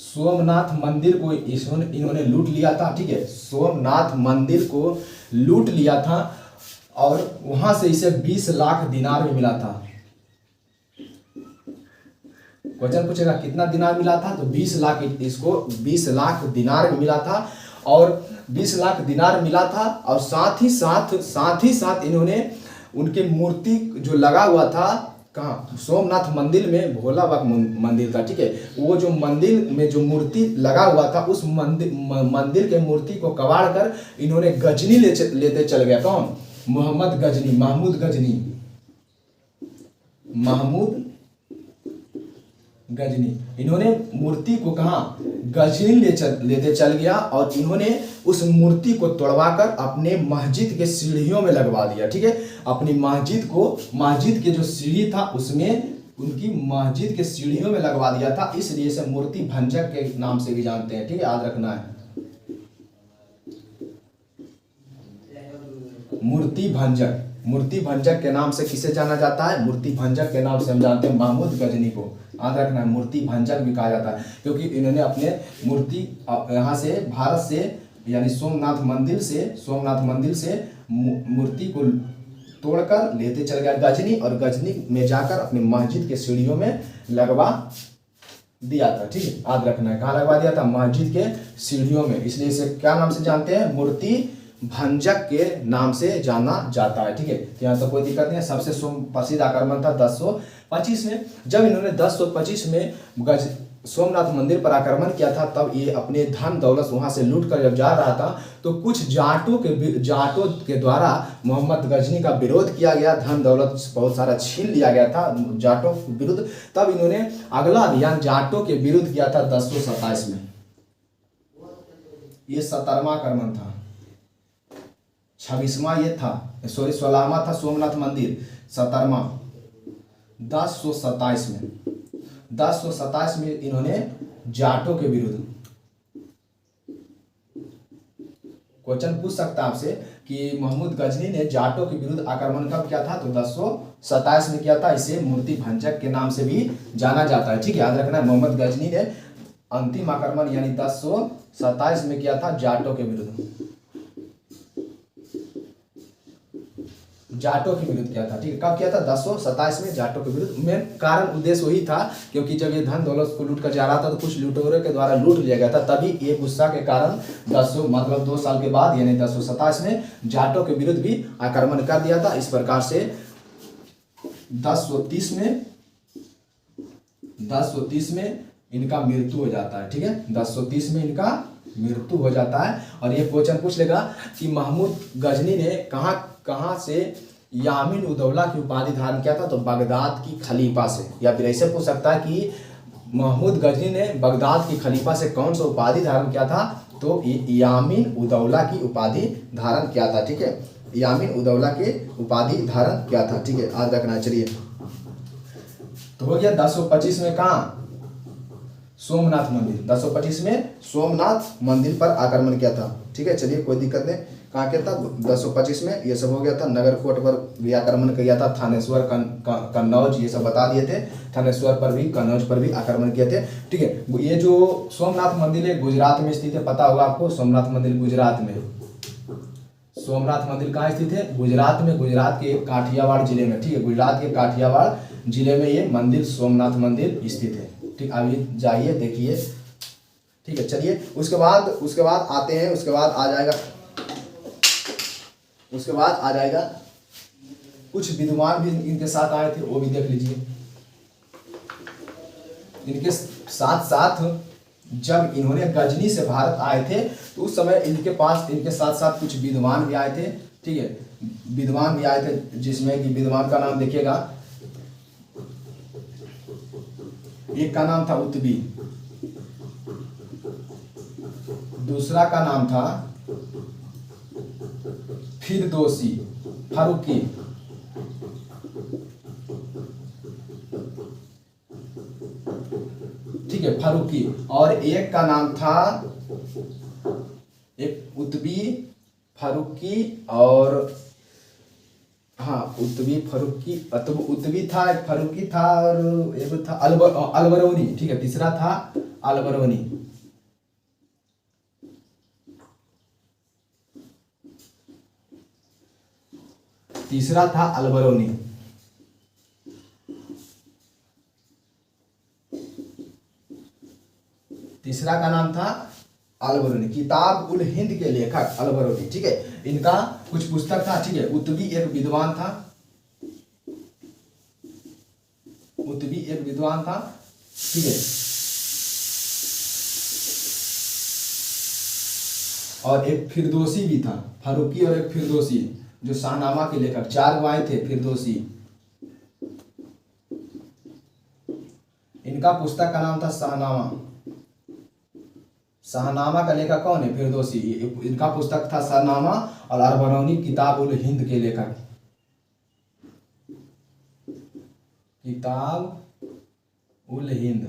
सोमनाथ मंदिर को इन्होंने लूट लिया था, ठीक है। सोमनाथ मंदिर को लूट लिया था और वहां से इसे 20 लाख दिनार भी मिला था। क्वेश्चन पूछेगा कितना दिनार मिला था, तो 20 लाख, इसको 20 लाख दिनार मिला था और 20 लाख दिनार मिला था। और साथ ही साथ इन्होंने उनके मूर्ति जो लगा हुआ था कहाँ, सोमनाथ मंदिर में भोला बाबा मंदिर था, ठीक है। वो जो मंदिर में जो मूर्ति लगा हुआ था उस मंदिर के मूर्ति को कबाड़ कर इन्होंने गजनी लेते चल गया। कौन, महमूद गजनी। इन्होंने मूर्ति को कहाँ, गजनी लेते चल गया और इन्होंने उस मूर्ति को तोड़वाकर अपने मस्जिद के सीढ़ियों में लगवा दिया, ठीक है। अपनी मस्जिद के जो सीढ़ी था उसमें उनकी मस्जिद के सीढ़ियों में लगवा दिया था, इसलिए इसे मूर्ति भंजक के नाम से भी जानते हैं, ठीक है, याद रखना है। मूर्ति भंजक के नाम से किसे जाना जाता है, मूर्ति भंजक के नाम से हम जानते हैं महमूद गजनी को, याद रखना है। मूर्ति भंजक भी कहा जाता है क्योंकि इन्होंने अपने मूर्ति यहाँ से भारत से यानी सोमनाथ मंदिर से मूर्ति को तोड़कर लेते चल गया गजनी, और गजनी में जाकर अपनी मस्जिद के सीढ़ियों में लगवा दिया था, ठीक है, याद रखना है। कहाँ लगवा दिया था, मस्जिद के सीढ़ियों में, इसलिए इसे क्या नाम से जानते हैं, मूर्ति भंजक के नाम से जाना जाता है, ठीक है। तो यहाँ तो कोई दिक्कत नहीं है। सबसे प्रसिद्ध आक्रमण था 1025 में। जब इन्होंने 1025 में सोमनाथ मंदिर पर आक्रमण किया था तब ये अपने धन दौलत वहां से लूट कर जब जा रहा था तो कुछ जाटों के द्वारा मोहम्मद गजनी का विरोध किया गया, धन दौलत बहुत सारा छीन लिया गया था जाटों के विरुद्ध। तब इन्होंने अगला अभियान जाटों के विरुद्ध किया था 1027 में। ये 17वां आक्रमण था। 26वां ये था, 16वां था सोमनाथ मंदिर, 17वां 1027 में इन्होंने जाटों के विरुद्ध। क्वेश्चन पूछ सकता है आपसे कि महमूद गजनी ने जाटों के विरुद्ध आक्रमण कब किया था, तो 1027 में किया था। इसे मूर्ति भंजक के नाम से भी जाना जाता है, ठीक है, याद रखना है। मोहम्मद गजनी ने अंतिम आक्रमण यानी 1027 में किया था जाटों के विरुद्ध, जाटों के विरुद्ध किया था, ठीक है। कब किया था, 1027 में जाटों के विरुद्ध। मेन कारण उद्देश्य वही था क्योंकि जब ये धन दौलत को लूट कर जा रहा था तो कुछ लुटेरों के द्वारा लूट लिया गया था, तभी ये गुस्सा के कारण 2 साल के बाद यानी 1027 में जाटों के विरुद्ध भी आक्रमण कर दिया था। इस प्रकार से 1030 में इनका मृत्यु हो जाता है, ठीक है। 1030 में इनका मृत्यु हो जाता है। और ये क्वेश्चन पूछ लेगा कि महमूद गजनी ने कहाँ से यामीन उदौला की उपाधि धारण किया था, तो बगदाद की खलीफा से। या फिर ऐसे पूछ सकता है कि महमूद गजनी ने बगदाद की खलीफा से कौन सा उपाधि धारण किया था, तो यामीन उदौला की उपाधि धारण किया था, ठीक है। यामीन उदौला की उपाधि धारण किया था, ठीक है, याद रखना। चलिए तो हो गया 1025 में कहाँ, सोमनाथ मंदिर। 1025 में सोमनाथ मंदिर पर आक्रमण किया था, ठीक है। चलिए कोई दिक्कत नहीं। कहाँ किया था, 1025 में ये सब हो गया था। नगरकोट पर भी आक्रमण किया था, थानेश्वर कन्नौज ये सब बता दिए थे। थानेश्वर पर भी, कन्नौज पर भी आक्रमण किए थे, ठीक है। ये जो सोमनाथ मंदिर है गुजरात में स्थित है, पता होगा आपको। सोमनाथ मंदिर गुजरात में, सोमनाथ मंदिर कहाँ स्थित है, गुजरात में, गुजरात के काठियावाड़ जिले में, ठीक है। गुजरात के काठियावाड़ जिले में ये मंदिर सोमनाथ मंदिर स्थित है, ठीक। अभी जाइए देखिए, ठीक है। चलिए उसके बाद आते हैं, उसके बाद आ जाएगा कुछ विद्वान भी इनके साथ आए थे, वो भी देख लीजिए। इनके साथ जब इन्होंने गजनी से भारत आए थे तो उस समय इनके साथ कुछ विद्वान भी आए थे, ठीक है। विद्वान भी आए थे जिसमें कि विद्वान का नाम देखिएगा, एक का नाम था उत्बी, दूसरा का नाम था फारूकी, ठीक है, फारूकी। और एक का नाम था, एक उतबी फारूकी, और हाँ उतबी फारूकी, तो उतबी था, एक फारूकी था, और एक था अलबरौनी, ठीक है, तीसरा था अलबरौनी। तीसरा था अलबरौनी। तीसरा का नाम था अलबरौनी, किताब उल हिंद के लेखक अलबरौनी, ठीक है। इनका कुछ पुस्तक था, ठीक है। उतबी एक विद्वान था, उतबी एक विद्वान था, ठीक है। और एक फिरदौसी भी था, फारूकी और एक फिरदौसी, जो शाहनामा के लेखक, 4 गवाह थे फिरदौसी। इनका पुस्तक का नाम था शाहनामा। शाहनामा का लेखक कौन है? फिरदौसी। इनका पुस्तक था शाहनामा, और अलबरौनी किताब उल हिंद के लेखक। किताब उल हिंद,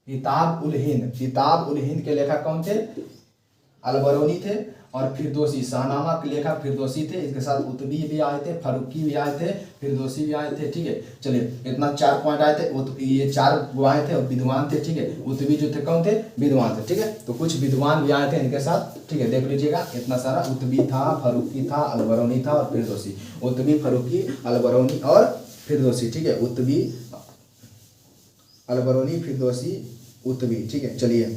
किताब उल हिंद, किताब उल हिंद के लेखक कौन थे? अलबरौनी थे। और फिरदौसी, शाहनामा के लेखक फिरदौसी थे। इसके साथ उतबी भी आए थे, फारूकी भी आए थे, फिरदौसी भी आए थे, ठीक है। चलिए, इतना 4 पॉइंट आए थे। ये 4 गवाह थे और विद्वान थे, ठीक है। उतबी जो थे कौन थे? विद्वान थे, ठीक है। तो कुछ विद्वान भी आए थे इनके साथ, ठीक है। देख लीजिएगा, इतना सारा उतबी था, फारूकी था, अलबरौनी था और फिरदौसी। उतबी, फारूकी, अलबरौनी और फिरदौसी, ठीक है। उतबी, अलबरौनी, फिरदौसी, उतबी, ठीक है। चलिए,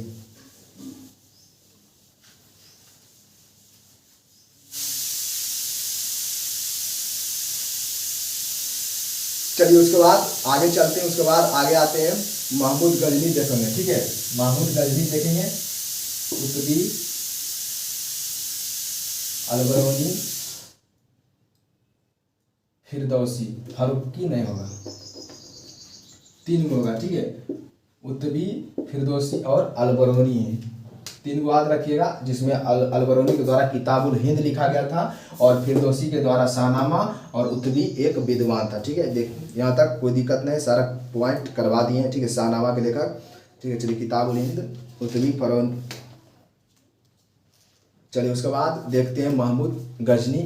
उसके बाद आगे चलते हैं। उसके बाद आगे आते हैं महमूद गजनी देखेंगे, ठीक है। महमूद गजनी देखेंगे, उतबी, अलबरौनी, फिरदौसी, फारूकी नहीं होगा, 3 होगा, ठीक है। उतबी, फिरदौसी और अलबरौनी है, 3 को याद रखिएगा, जिसमें अलबरौनी के द्वारा किताब उल हिंद लिखा गया था, और फिरदौसी के द्वारा शाहनामा, और उतबी एक विद्वान था, ठीक है। देख, यहाँ तक कोई दिक्कत नहीं, सारा पॉइंट करवा दिए हैं, ठीक है। शाहनामा के लेखक, ठीक है। चलिए, किताब उल हिंद, उतबी, फरौन। चलिए, उसके बाद देखते हैं महमूद गजनी